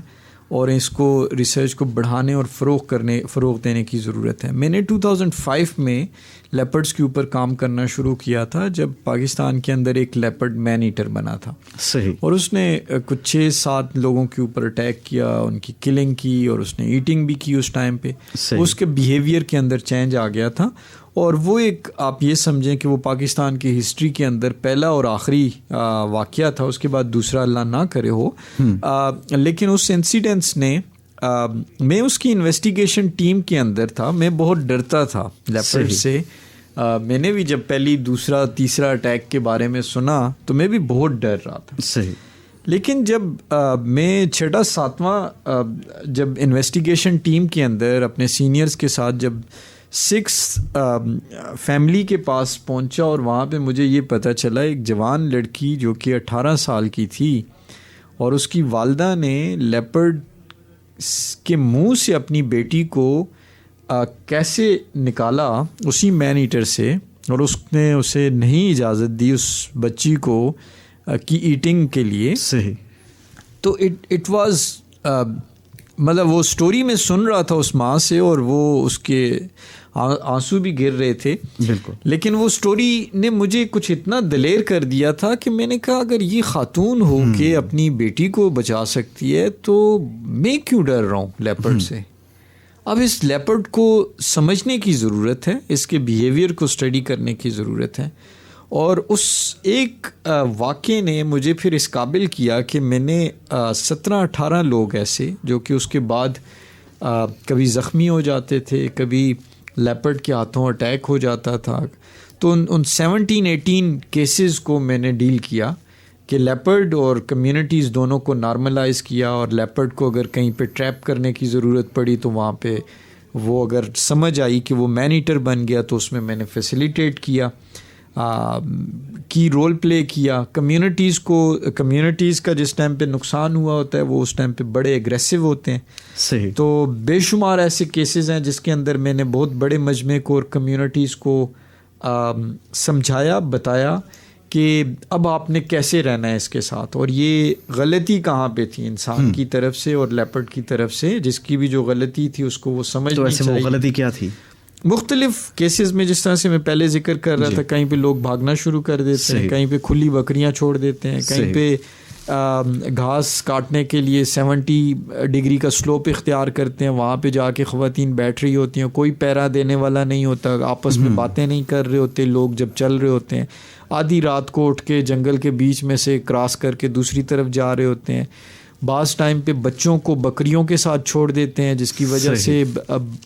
اور اس کو ریسرچ کو بڑھانے اور فروغ دینے کی ضرورت ہے. میں نے 2005 میں لیپرڈز کے اوپر کام کرنا شروع کیا تھا جب پاکستان کے اندر ایک لیپرڈ مین ایٹر بنا تھا. صحیح. اور اس نے کچھ 6-7 لوگوں کے اوپر اٹیک کیا، ان کی کلنگ کی اور اس نے ایٹنگ بھی کی اس ٹائم پہ. اس کے بیہیویئر کے اندر چینج آ گیا تھا اور وہ ایک، آپ یہ سمجھیں کہ وہ پاکستان کی ہسٹری کے اندر پہلا اور آخری واقعہ تھا. اس کے بعد دوسرا اللہ نہ کرے ہو. لیکن اس انسیڈنٹس نے، میں اس کی انویسٹیگیشن ٹیم کے اندر تھا، میں بہت ڈرتا تھا لیپرڈ سے. میں نے بھی جب پہلی، دوسرا، تیسرا اٹیک کے بارے میں سنا تو میں بھی بہت ڈر رہا تھا. صحیح. لیکن جب میں 6واں جب انویسٹیگیشن ٹیم کے اندر اپنے سینئرز کے ساتھ جب 6 فیملی کے پاس پہنچا اور وہاں پہ مجھے یہ پتہ چلا ایک جوان لڑکی جو کہ 18 سال کی تھی، اور اس کی والدہ نے لیپرڈ کے منہ سے اپنی بیٹی کو کیسے نکالا اسی مین ایٹر سے، اور اس نے اسے نہیں اجازت دی اس بچی کو کی ایٹنگ کے لیے. صحیح. تو اٹ واز مطلب وہ سٹوری میں سن رہا تھا اس ماں سے، اور وہ اس کے آنسو بھی گر رہے تھے. بالکل. لیکن وہ سٹوری نے مجھے کچھ اتنا دلیر کر دیا تھا کہ میں نے کہا اگر یہ خاتون ہو کہ اپنی بیٹی کو بچا سکتی ہے تو میں کیوں ڈر رہا ہوں لیپرڈ سے. اب اس لیپرڈ کو سمجھنے کی ضرورت ہے، اس کے بیہیویئر کو اسٹڈی کرنے کی ضرورت ہے. اور اس ایک واقعے نے مجھے پھر اس قابل کیا کہ میں نے 17-18 لوگ ایسے جو کہ اس کے بعد کبھی زخمی ہو جاتے تھے، کبھی لیپرڈ کے ہاتھوں اٹیک ہو جاتا تھا، تو ان 17-18 کیسز کو میں نے ڈیل کیا کہ لیپرڈ اور کمیونٹیز دونوں کو نارملائز کیا. اور لیپرڈ کو اگر کہیں پہ ٹریپ کرنے کی ضرورت پڑی تو وہاں پہ وہ اگر سمجھ آئی کہ وہ مین ایٹر بن گیا تو اس میں نے فیسیلیٹیٹ کیا، کی رول پلے کیا. کمیونٹیز کا جس ٹائم پہ نقصان ہوا ہوتا ہے وہ اس ٹائم پہ بڑے ایگریسو ہوتے ہیں. صحیح. تو بے شمار ایسے کیسز ہیں جس کے اندر میں نے بہت بڑے مجمع کو اور کمیونٹیز کو سمجھایا، بتایا کہ اب آپ نے کیسے رہنا ہے اس کے ساتھ، اور یہ غلطی کہاں پہ تھی انسان کی طرف سے اور لیپرڈ کی طرف سے، جس کی بھی جو غلطی تھی اس کو وہ سمجھنی چاہیے. تو ایسے وہ غلطی کیا تھی؟ مختلف کیسز میں جس طرح سے میں پہلے ذکر کر رہا تھا، کہیں پہ لوگ بھاگنا شروع کر دیتے ہیں، کہیں پہ کھلی بکریاں چھوڑ دیتے ہیں، کہیں پہ گھاس کاٹنے کے لیے 70 ڈگری کا سلوپ اختیار کرتے ہیں، وہاں پہ جا کے خواتین بیٹھ رہی ہوتی ہیں، کوئی پیرا دینے والا نہیں ہوتا، آپس میں باتیں نہیں کر رہے ہوتے لوگ جب چل رہے ہوتے ہیں، آدھی رات کو اٹھ کے جنگل کے بیچ میں سے کراس کر کے دوسری طرف جا رہے ہوتے ہیں. بعض ٹائم پہ بچوں کو بکریوں کے ساتھ چھوڑ دیتے ہیں جس کی وجہ سے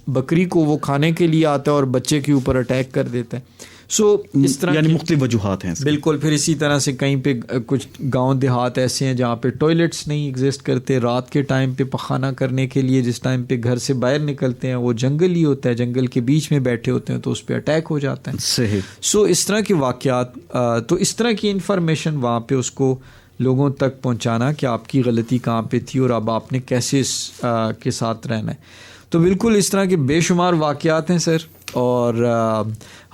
بکری کو وہ کھانے کے لیے آتا ہے اور بچے کے اوپر اٹیک کر دیتا ہے. سو اس طرح یعنی مختلف وجوہات ہیں. بالکل. پھر اسی طرح سے کہیں پہ کچھ گاؤں دیہات ایسے ہیں جہاں پہ ٹوائلٹس نہیں ایگزسٹ کرتے، رات کے ٹائم پہ پخانہ کرنے کے لیے جس ٹائم پہ گھر سے باہر نکلتے ہیں وہ جنگل ہی ہوتا ہے، جنگل کے بیچ میں بیٹھے ہوتے ہیں تو اس پہ اٹیک ہو جاتا ہے. صحیح. سو اس طرح کے واقعات، تو اس طرح کی انفارمیشن وہاں پہ اس کو لوگوں تک پہنچانا کہ آپ کی غلطی کہاں پہ تھی اور اب آپ نے کیسے اس کے ساتھ رہنا ہے. تو بالکل اس طرح کے بے شمار واقعات ہیں سر، اور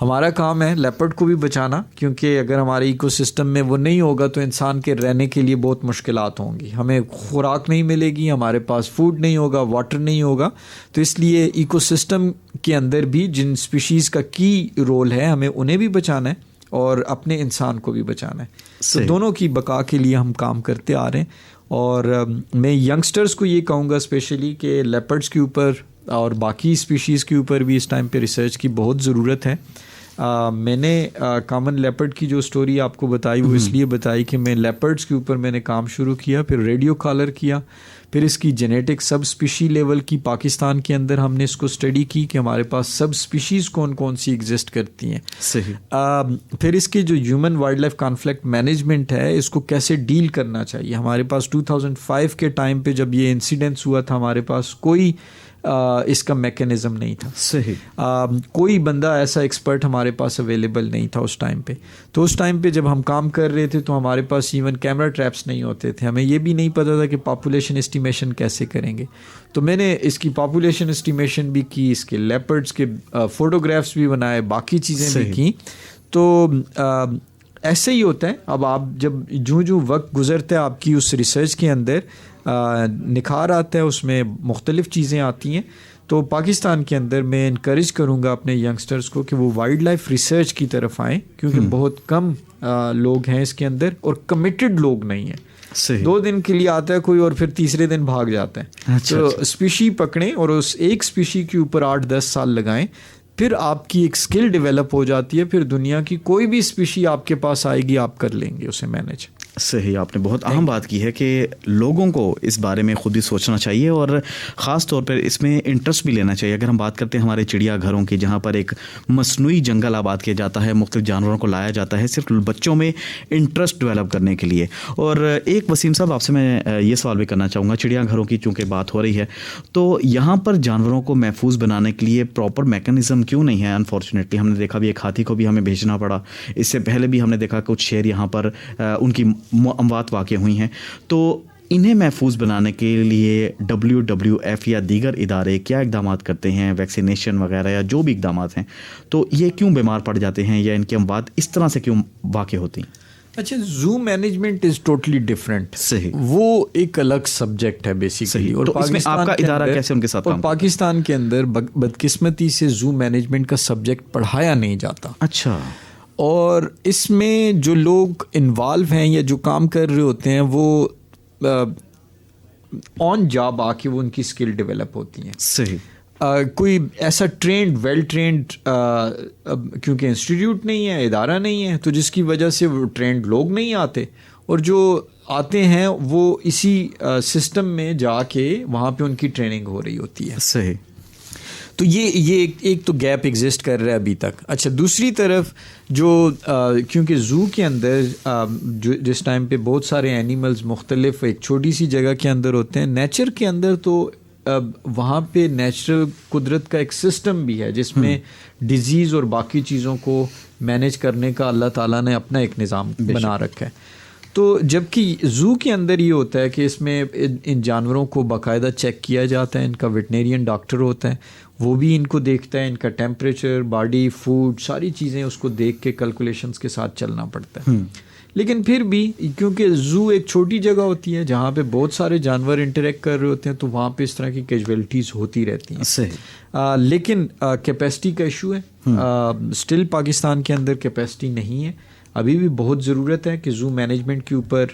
ہمارا کام ہے لیپرڈ کو بھی بچانا، کیونکہ اگر ہمارے ایکو سسٹم میں وہ نہیں ہوگا تو انسان کے رہنے کے لیے بہت مشکلات ہوں گی. ہمیں خوراک نہیں ملے گی، ہمارے پاس فوڈ نہیں ہوگا، واٹر نہیں ہوگا. تو اس لیے ایکو سسٹم کے اندر بھی جن اسپیشیز کا کی رول ہے ہمیں انہیں بھی بچانا ہے اور اپنے انسان کو بھی بچانا ہے. تو دونوں کی بقا کے لیے ہم کام کرتے آ رہے ہیں. اور میں ینگسٹرز کو یہ کہوں گا اسپیشلی کہ لیپرڈس کے اوپر اور باقی اسپیشیز کے اوپر بھی اس ٹائم پہ ریسرچ کی بہت ضرورت ہے. میں نے کامن لیپرڈ کی جو سٹوری آپ کو بتائی وہ اس لیے بتائی کہ میں لیپرڈس کے اوپر میں نے کام شروع کیا، پھر ریڈیو کالر کیا، پھر اس کی جینیٹک سب اسپیشی لیول کی پاکستان کے اندر ہم نے اس کو اسٹڈی کی کہ ہمارے پاس سب اسپیشیز کون کون سی ایگزسٹ کرتی ہیں. صحیح. پھر اس کی جو human wildlife conflict management ہے اس کو کیسے ڈیل کرنا چاہیے. ہمارے پاس 2005 کے ٹائم پہ جب یہ انسیڈنٹس ہوا تھا ہمارے پاس کوئی اس کا میکینزم نہیں تھا. صحیح. کوئی بندہ ایسا ایکسپرٹ ہمارے پاس اویلیبل نہیں تھا اس ٹائم پہ. تو اس ٹائم پہ جب ہم کام کر رہے تھے تو ہمارے پاس ایون کیمرہ ٹریپس نہیں ہوتے تھے. ہمیں یہ بھی نہیں پتا تھا کہ پاپولیشن اسٹیمیشن کیسے کریں گے. تو میں نے اس کی پاپولیشن اسٹیمیشن بھی کی، اس کے لیپرڈس کے فوٹوگرافس بھی بنائے، باقی چیزیں بھی کی. تو ایسے ہی ہوتا ہے. اب آپ جب جو وقت گزرتا ہے آپ کی اس ریسرچ کے اندر نکھار آتا ہے، اس میں مختلف چیزیں آتی ہیں. تو پاکستان کے اندر میں انکریج کروں گا اپنے ینگسٹرز کو کہ وہ وائلڈ لائف ریسرچ کی طرف آئیں، کیونکہ بہت کم لوگ ہیں اس کے اندر اور کمیٹڈ لوگ نہیں ہیں. 2 دن کے لیے آتا ہے کوئی اور پھر تیسرے دن بھاگ جاتا ہے. تو اسپیشی پکڑیں اور اس ایک اسپیشی کے اوپر 8-10 سال لگائیں، پھر آپ کی ایک اسکل ڈیولپ ہو جاتی ہے. پھر دنیا کی کوئی بھی اسپیشی آپ کے پاس آئے گی آپ کر لیں گے اسے مینیج. صحیح. آپ نے بہت اہم بات کی ہے کہ لوگوں کو اس بارے میں خود ہی سوچنا چاہیے اور خاص طور پر اس میں انٹرسٹ بھی لینا چاہیے. اگر ہم بات کرتے ہیں ہمارے چڑیا گھروں کی جہاں پر ایک مصنوعی جنگل آباد کیا جاتا ہے، مختلف جانوروں کو لایا جاتا ہے صرف بچوں میں انٹرسٹ ڈیولپ کرنے کے لیے. اور ایک وسیم صاحب آپ سے میں یہ سوال بھی کرنا چاہوں گا، چڑیا گھروں کی چونکہ بات ہو رہی ہے تو یہاں پر جانوروں کو محفوظ بنانے کے لیے پراپر میکینزم کیوں نہیں ہے؟ انفارچونیٹلی ہم نے دیکھا بھی ایک ہاتھی کو بھی ہمیں بھیجنا پڑا. اس سے پہلے بھی ہم نے دیکھا کچھ شیر یہاں پر ان کی اموات واقع ہوئی ہیں. تو انہیں محفوظ بنانے کے لیے WWF یا دیگر ادارے کیا اقدامات کرتے ہیں, ویکسینیشن وغیرہ یا جو بھی اقدامات ہیں, تو یہ کیوں بیمار پڑ جاتے ہیں یا ان کی اموات اس طرح سے کیوں واقع ہوتی ہیں؟ اچھا, زو مینجمنٹ از ٹوٹلی ڈفرینٹ. صحیح, وہ ایک الگ سبجیکٹ ہے بیسیکلی. اور تو اس میں آپ کا ادارہ کیسے ان کے ساتھ کام؟ پاکستان کے اندر بدقسمتی سے زو مینجمنٹ کا سبجیکٹ پڑھایا نہیں جاتا. اچھا. اور اس میں جو لوگ انوالو ہیں یا جو کام کر رہے ہوتے ہیں وہ آن جاب آ کے وہ ان کی اسکل ڈیولپ ہوتی ہیں. صحیح. کوئی ایسا ٹرینڈ ویل ٹرینڈ کیونکہ انسٹیٹیوٹ نہیں ہے, ادارہ نہیں ہے, تو جس کی وجہ سے وہ ٹرینڈ لوگ نہیں آتے, اور جو آتے ہیں وہ اسی سسٹم میں جا کے وہاں پہ ان کی ٹریننگ ہو رہی ہوتی ہے. صحیح. تو یہ ایک تو گیپ ایگزسٹ کر رہا ہے ابھی تک. اچھا, دوسری طرف جو کیونکہ زو کے اندر جس ٹائم پہ بہت سارے اینیملز مختلف ایک چھوٹی سی جگہ کے اندر ہوتے ہیں, نیچر کے اندر تو وہاں پہ نیچرل قدرت کا ایک سسٹم بھی ہے جس میں ڈیزیز اور باقی چیزوں کو مینیج کرنے کا اللہ تعالیٰ نے اپنا ایک نظام بنا رکھا ہے. تو جبکہ زو کے اندر یہ ہوتا ہے کہ اس میں ان جانوروں کو باقاعدہ چیک کیا جاتا ہے, ان کا ویٹنیرین ڈاکٹر ہوتا ہے, وہ بھی ان کو دیکھتا ہے, ان کا ٹیمپریچر, باڈی, فوڈ, ساری چیزیں اس کو دیکھ کے کیلکولیشنز کے ساتھ چلنا پڑتا ہے. لیکن پھر بھی کیونکہ زو ایک چھوٹی جگہ ہوتی ہے جہاں پہ بہت سارے جانور انٹریکٹ کر رہے ہوتے ہیں, تو وہاں پہ اس طرح کی کیجویلٹیز ہوتی رہتی ہیں. صحیح. لیکن کیپیسٹی کا ایشو ہے. اسٹل پاکستان کے اندر کیپیسٹی نہیں ہے. ابھی بھی بہت ضرورت ہے کہ زو مینجمنٹ کے اوپر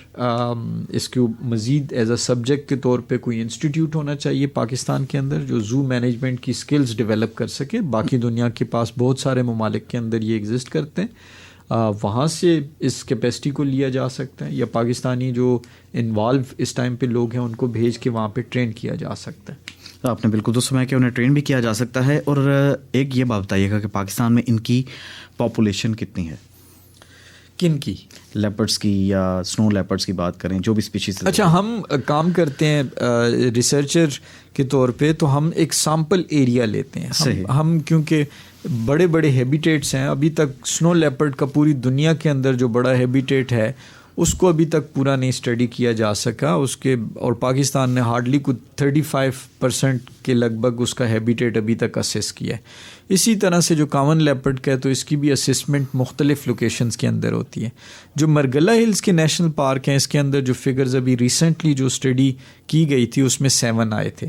اس کے مزید ایز اے سبجیکٹ کے طور پہ کوئی انسٹیٹیوٹ ہونا چاہیے پاکستان کے اندر جو زو مینجمنٹ کی سکلز ڈیولپ کر سکے. باقی دنیا کے پاس بہت سارے ممالک کے اندر یہ ایگزسٹ کرتے ہیں, وہاں سے اس کیپیسٹی کو لیا جا سکتا ہے, یا پاکستانی جو انوالو اس ٹائم پہ لوگ ہیں ان کو بھیج کے وہاں پہ ٹرین کیا جا سکتا ہے. آپ نے بالکل درست فرمایا کہ انہیں ٹرین بھی کیا جا سکتا ہے. اور ایک یہ بات بتائیے گا کہ پاکستان میں ان کی پاپولیشن کتنی ہے؟ کن کی؟ لیپرڈس کی یا سنو لیپرڈس کی بات کریں, جو بھی اسپیشیز. اچھا, ہم کام کرتے ہیں ریسرچر کے طور پہ, تو ہم ایک سیمپل ایریا لیتے ہیں. ہم کیونکہ بڑے بڑے ہیبیٹیٹس ہیں, ابھی تک سنو لیپرڈ کا پوری دنیا کے اندر جو بڑا ہیبیٹیٹ ہے اس کو ابھی تک پورا نہیں اسٹڈی کیا جا سکا اس کے, اور پاکستان نے ہارڈلی کچھ 35% کے لگ بھگ اس کا ہیبیٹیٹ ابھی تک اسیس کیا ہے. اسی طرح سے جو کامن لیپرڈ کا ہے تو اس کی بھی اسسمنٹ مختلف لوکیشنز کے اندر ہوتی ہے. جو مرگلہ ہلز کے نیشنل پارک ہیں اس کے اندر جو فگرز ابھی ریسنٹلی جو اسٹڈی کی گئی تھی اس میں 7 آئے تھے.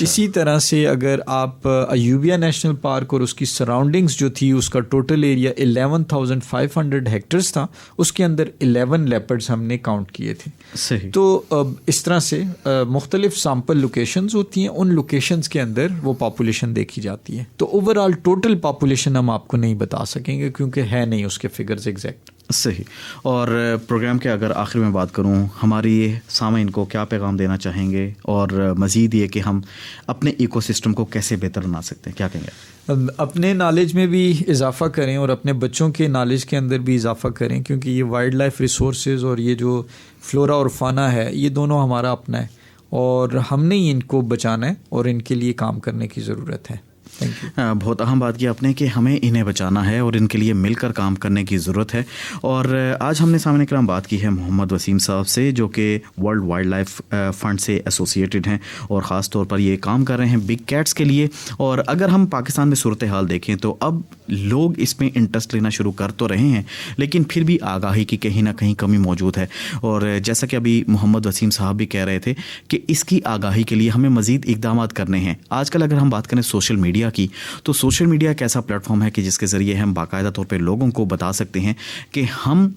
اسی طرح سے اگر آپ ایوبیا نیشنل پارک اور اس کی سراؤنڈنگز جو تھی اس کا ٹوٹل ایریا 11,500 ہیکٹرز تھا, اس کے اندر 11 لیپرڈز ہم نے کاؤنٹ کیے تھے. صحیح. تو اس طرح سے مختلف سیمپل لوکیشنز ہوتی ہیں, ان لوکیشنز کے اندر وہ پاپولیشن دیکھی جاتی ہے. تو اوور آل ٹوٹل پاپولیشن ہم آپ کو نہیں بتا سکیں گے کیونکہ ہے نہیں اس کے فگرز ایگزیکٹ. صحیح. اور پروگرام کے اگر آخر میں بات کروں, ہماری سامعین کو کیا پیغام دینا چاہیں گے, اور مزید یہ کہ ہم اپنے ایکو سسٹم کو کیسے بہتر بنا سکتے ہیں, کیا کہیں گے؟ اپنے نالج میں بھی اضافہ کریں اور اپنے بچوں کے نالج کے اندر بھی اضافہ کریں, کیونکہ یہ وائلڈ لائف ریسورسز اور یہ جو فلورا اور فانا ہے یہ دونوں ہمارا اپنا ہے, اور ہم نے ان کو بچانا ہے اور ان کے لیے کام کرنے کی ضرورت ہے. بہت اہم بات کی آپ نے کہ ہمیں انہیں بچانا ہے اور ان کے لیے مل کر کام کرنے کی ضرورت ہے. اور آج ہم نے سامنے کرام بات کی ہے محمد وسیم صاحب سے, جو کہ ورلڈ وائلڈ لائف فنڈ سے ایسوسیٹڈ ہیں اور خاص طور پر یہ کام کر رہے ہیں بگ کیٹس کے لیے. اور اگر ہم پاکستان میں صورتحال دیکھیں تو اب لوگ اس میں انٹرسٹ لینا شروع کر تو رہے ہیں, لیکن پھر بھی آگاہی کی کہیں نہ کہیں کمی موجود ہے. اور جیسا کہ ابھی محمد وسیم صاحب بھی کہہ رہے تھے کہ اس کی آگاہی کے لیے ہمیں مزید اقدامات کرنے ہیں. آج کل اگر ہم بات کریں سوشل میڈیا کی, تو سوشل میڈیا ایک ایسا پلیٹ فارم ہے کہ جس کے ذریعے ہم باقاعدہ طور پہ لوگوں کو بتا سکتے ہیں کہ ہم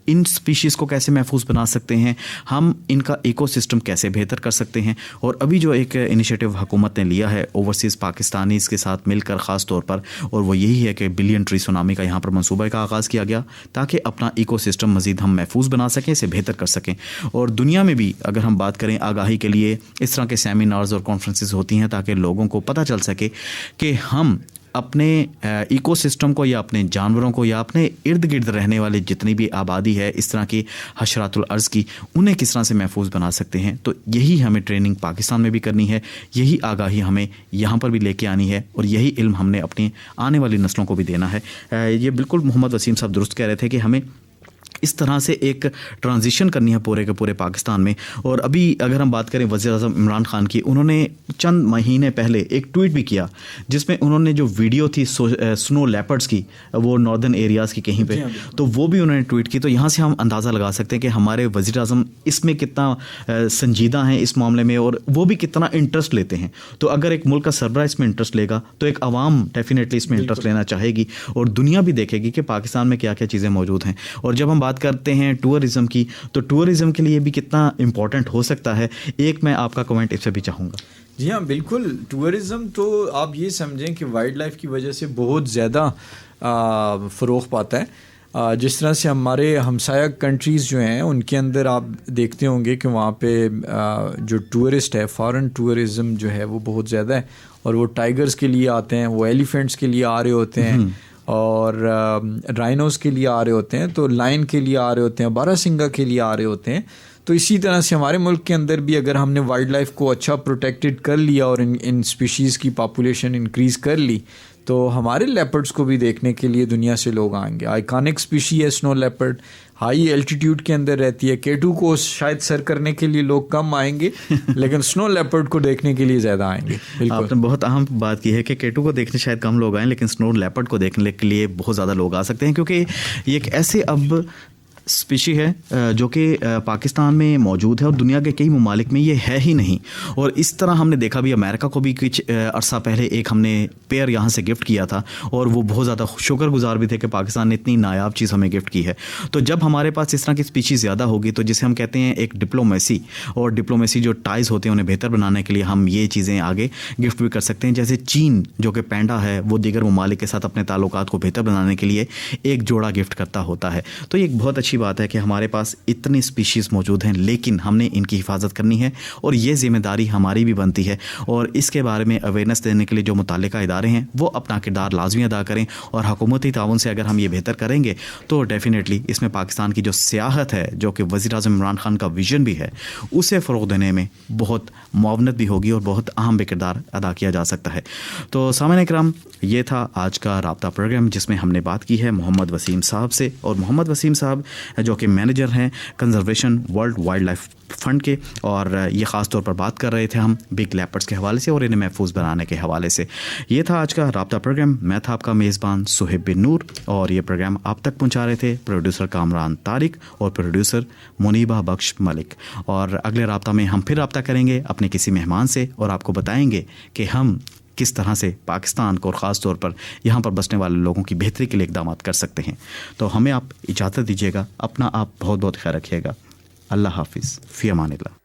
ان سپیشیز کو کیسے محفوظ بنا سکتے ہیں, ہم ان کا ایکو سسٹم کیسے بہتر کر سکتے ہیں. اور ابھی جو ایک انیشیٹو حکومت نے لیا ہے اوورسیز پاکستانیز کے ساتھ مل کر خاص طور پر, اور وہ یہی ہے کہ بلین ٹری سونامی کا یہاں پر منصوبہ کا آغاز کیا گیا تاکہ اپنا ایکو سسٹم مزید ہم محفوظ بنا سکیں, اسے بہتر کر سکیں. اور دنیا میں بھی اگر ہم بات کریں آگاہی کے لیے اس طرح کے سیمینارز اور کانفرنسز ہوتی ہیں تاکہ لوگوں کو پتہ چل سکے کہ ہم اپنے ایکو سسٹم کو یا اپنے جانوروں کو یا اپنے ارد گرد رہنے والے جتنی بھی آبادی ہے اس طرح کی حشرات الارض کی, انہیں کس طرح سے محفوظ بنا سکتے ہیں. تو یہی ہمیں ٹریننگ پاکستان میں بھی کرنی ہے, یہی آگاہی ہمیں یہاں پر بھی لے کے آنی ہے, اور یہی علم ہم نے اپنی آنے والی نسلوں کو بھی دینا ہے. یہ بالکل محمد وسیم صاحب درست کہہ رہے تھے کہ ہمیں اس طرح سے ایک ٹرانزیشن کرنی ہے پورے کے پورے پاکستان میں. اور ابھی اگر ہم بات کریں وزیر اعظم عمران خان کی, انہوں نے چند مہینے پہلے ایک ٹویٹ بھی کیا جس میں انہوں نے جو ویڈیو تھی سنو لیپرڈس کی, وہ ناردرن ایریاز کی کہیں پہ, تو وہ بھی انہوں نے ٹویٹ کی. تو یہاں سے ہم اندازہ لگا سکتے ہیں کہ ہمارے وزیر اعظم اس میں کتنا سنجیدہ ہیں اس معاملے میں, اور وہ بھی کتنا انٹرسٹ لیتے ہیں. تو اگر ایک ملک کا سربراہ اس میں انٹرسٹ لے گا تو ایک عوام ڈیفینیٹلی اس میں انٹرسٹ لینا چاہے گی, اور دنیا بھی دیکھے گی کہ پاکستان میں کیا کیا چیزیں موجود ہیں. اور جب ہم بات کرتے ہیں ٹورزم کی, تو ٹورزم کے لیے بھی کتنا امپورٹنٹ ہو سکتا ہے. ایک میں آپ کا کمنٹ اس سے بھی چاہوں گا. جی ہاں بالکل, ٹورزم تو آپ یہ سمجھیں کہ وائلڈ لائف کی وجہ سے بہت زیادہ فروغ پاتا ہے. جس طرح سے ہمارے ہمسایہ کنٹریز جو ہیں ان کے اندر آپ دیکھتے ہوں گے کہ وہاں پہ جو ٹورسٹ ہے, فارن ٹورزم جو ہے وہ بہت زیادہ ہے, اور وہ ٹائیگرز کے لیے آتے ہیں, وہ ایلیفینٹس کے لیے آ رہے ہوتے ہیں, اور رائنوز کے لیے آ رہے ہوتے ہیں, تو لائن کے لیے آ رہے ہوتے ہیں, باراسنگا کے لیے آ رہے ہوتے ہیں. تو اسی طرح سے ہمارے ملک کے اندر بھی اگر ہم نے وائلڈ لائف کو اچھا پروٹیکٹڈ کر لیا اور ان اسپیشیز کی پاپولیشن انکریز کر لی, تو ہمارے لیپرڈس کو بھی دیکھنے کے لیے دنیا سے لوگ آئیں گے. آئیکانک اسپیشی ہے سنو لیپرڈ, ہائی الٹیٹیوڈ کے اندر رہتی ہے. K2 کو شاید سر کرنے کے لیے لوگ کم آئیں گے, لیکن سنو لیپرڈ کو دیکھنے کے لیے زیادہ آئیں گے. آپ نے بہت اہم بات کی ہے کہ K2 کو دیکھنے شاید کم لوگ آئیں, لیکن سنو لیپرڈ کو دیکھنے کے لیے بہت زیادہ لوگ آ سکتے ہیں, کیونکہ یہ ایک ایسے اب اسپیشی ہے جو کہ پاکستان میں موجود ہے اور دنیا کے کئی ممالک میں یہ ہے ہی نہیں. اور اس طرح ہم نے دیکھا بھی, امریکہ کو بھی کچھ عرصہ پہلے ایک ہم نے پیئر یہاں سے گفٹ کیا تھا, اور وہ بہت زیادہ شکر گزار بھی تھے کہ پاکستان نے اتنی نایاب چیز ہمیں گفٹ کی ہے. تو جب ہمارے پاس اس طرح کی اسپیشیز زیادہ ہوگی, تو جسے ہم کہتے ہیں ایک ڈپلومیسی, اور ڈپلومیسی جو ٹائز ہوتے ہیں انہیں بہتر بنانے کے لیے ہم یہ چیزیں آگے گفٹ بھی کر سکتے ہیں. جیسے چین جو کہ پینڈا ہے, وہ دیگر ممالک کے ساتھ اپنے تعلقات کو بہتر بنانے کے لیے ایک جوڑا گفٹ کرتا ہوتا ہے. تو یہ ایک بہت اچھی بات ہے کہ ہمارے پاس اتنی اسپیشیز موجود ہیں, لیکن ہم نے ان کی حفاظت کرنی ہے, اور یہ ذمہ داری ہماری بھی بنتی ہے. اور اس کے بارے میں اویئرنیس دینے کے لیے جو متعلقہ ادارے ہیں وہ اپنا کردار لازمی ادا کریں, اور حکومتی تعاون سے اگر ہم یہ بہتر کریں گے تو ڈیفینیٹلی اس میں پاکستان کی جو سیاحت ہے, جو کہ وزیر اعظم عمران خان کا ویژن بھی ہے, اسے فروغ دینے میں بہت معاونت بھی ہوگی اور بہت اہم بھی کردار ادا کیا جا سکتا ہے. تو سامعین اکرام, یہ تھا آج کا رابطہ پروگرام جس میں ہم نے بات کی ہے محمد وسیم صاحب سے. اور محمد وسیم صاحب جو کہ مینیجر ہیں conservation world wildlife fund کے, اور یہ خاص طور پر بات کر رہے تھے ہم بگ لیپرڈس کے حوالے سے اور انہیں محفوظ بنانے کے حوالے سے. یہ تھا آج کا رابطہ پروگرام. میں تھا آپ کا میزبان صہیب بن نور, اور یہ پروگرام آپ تک پہنچا رہے تھے پروڈیوسر کامران طارق اور پروڈیوسر منیبہ بخش ملک. اور اگلے رابطہ میں ہم پھر رابطہ کریں گے اپنے کسی مہمان سے, اور آپ کو بتائیں گے کہ ہم کس طرح سے پاکستان کو اور خاص طور پر یہاں پر بسنے والے لوگوں کی بہتری کے لیے اقدامات کر سکتے ہیں. تو ہمیں آپ اجازت دیجیے گا, اپنا آپ بہت بہت خیال رکھیے گا. اللہ حافظ, فی امان اللہ.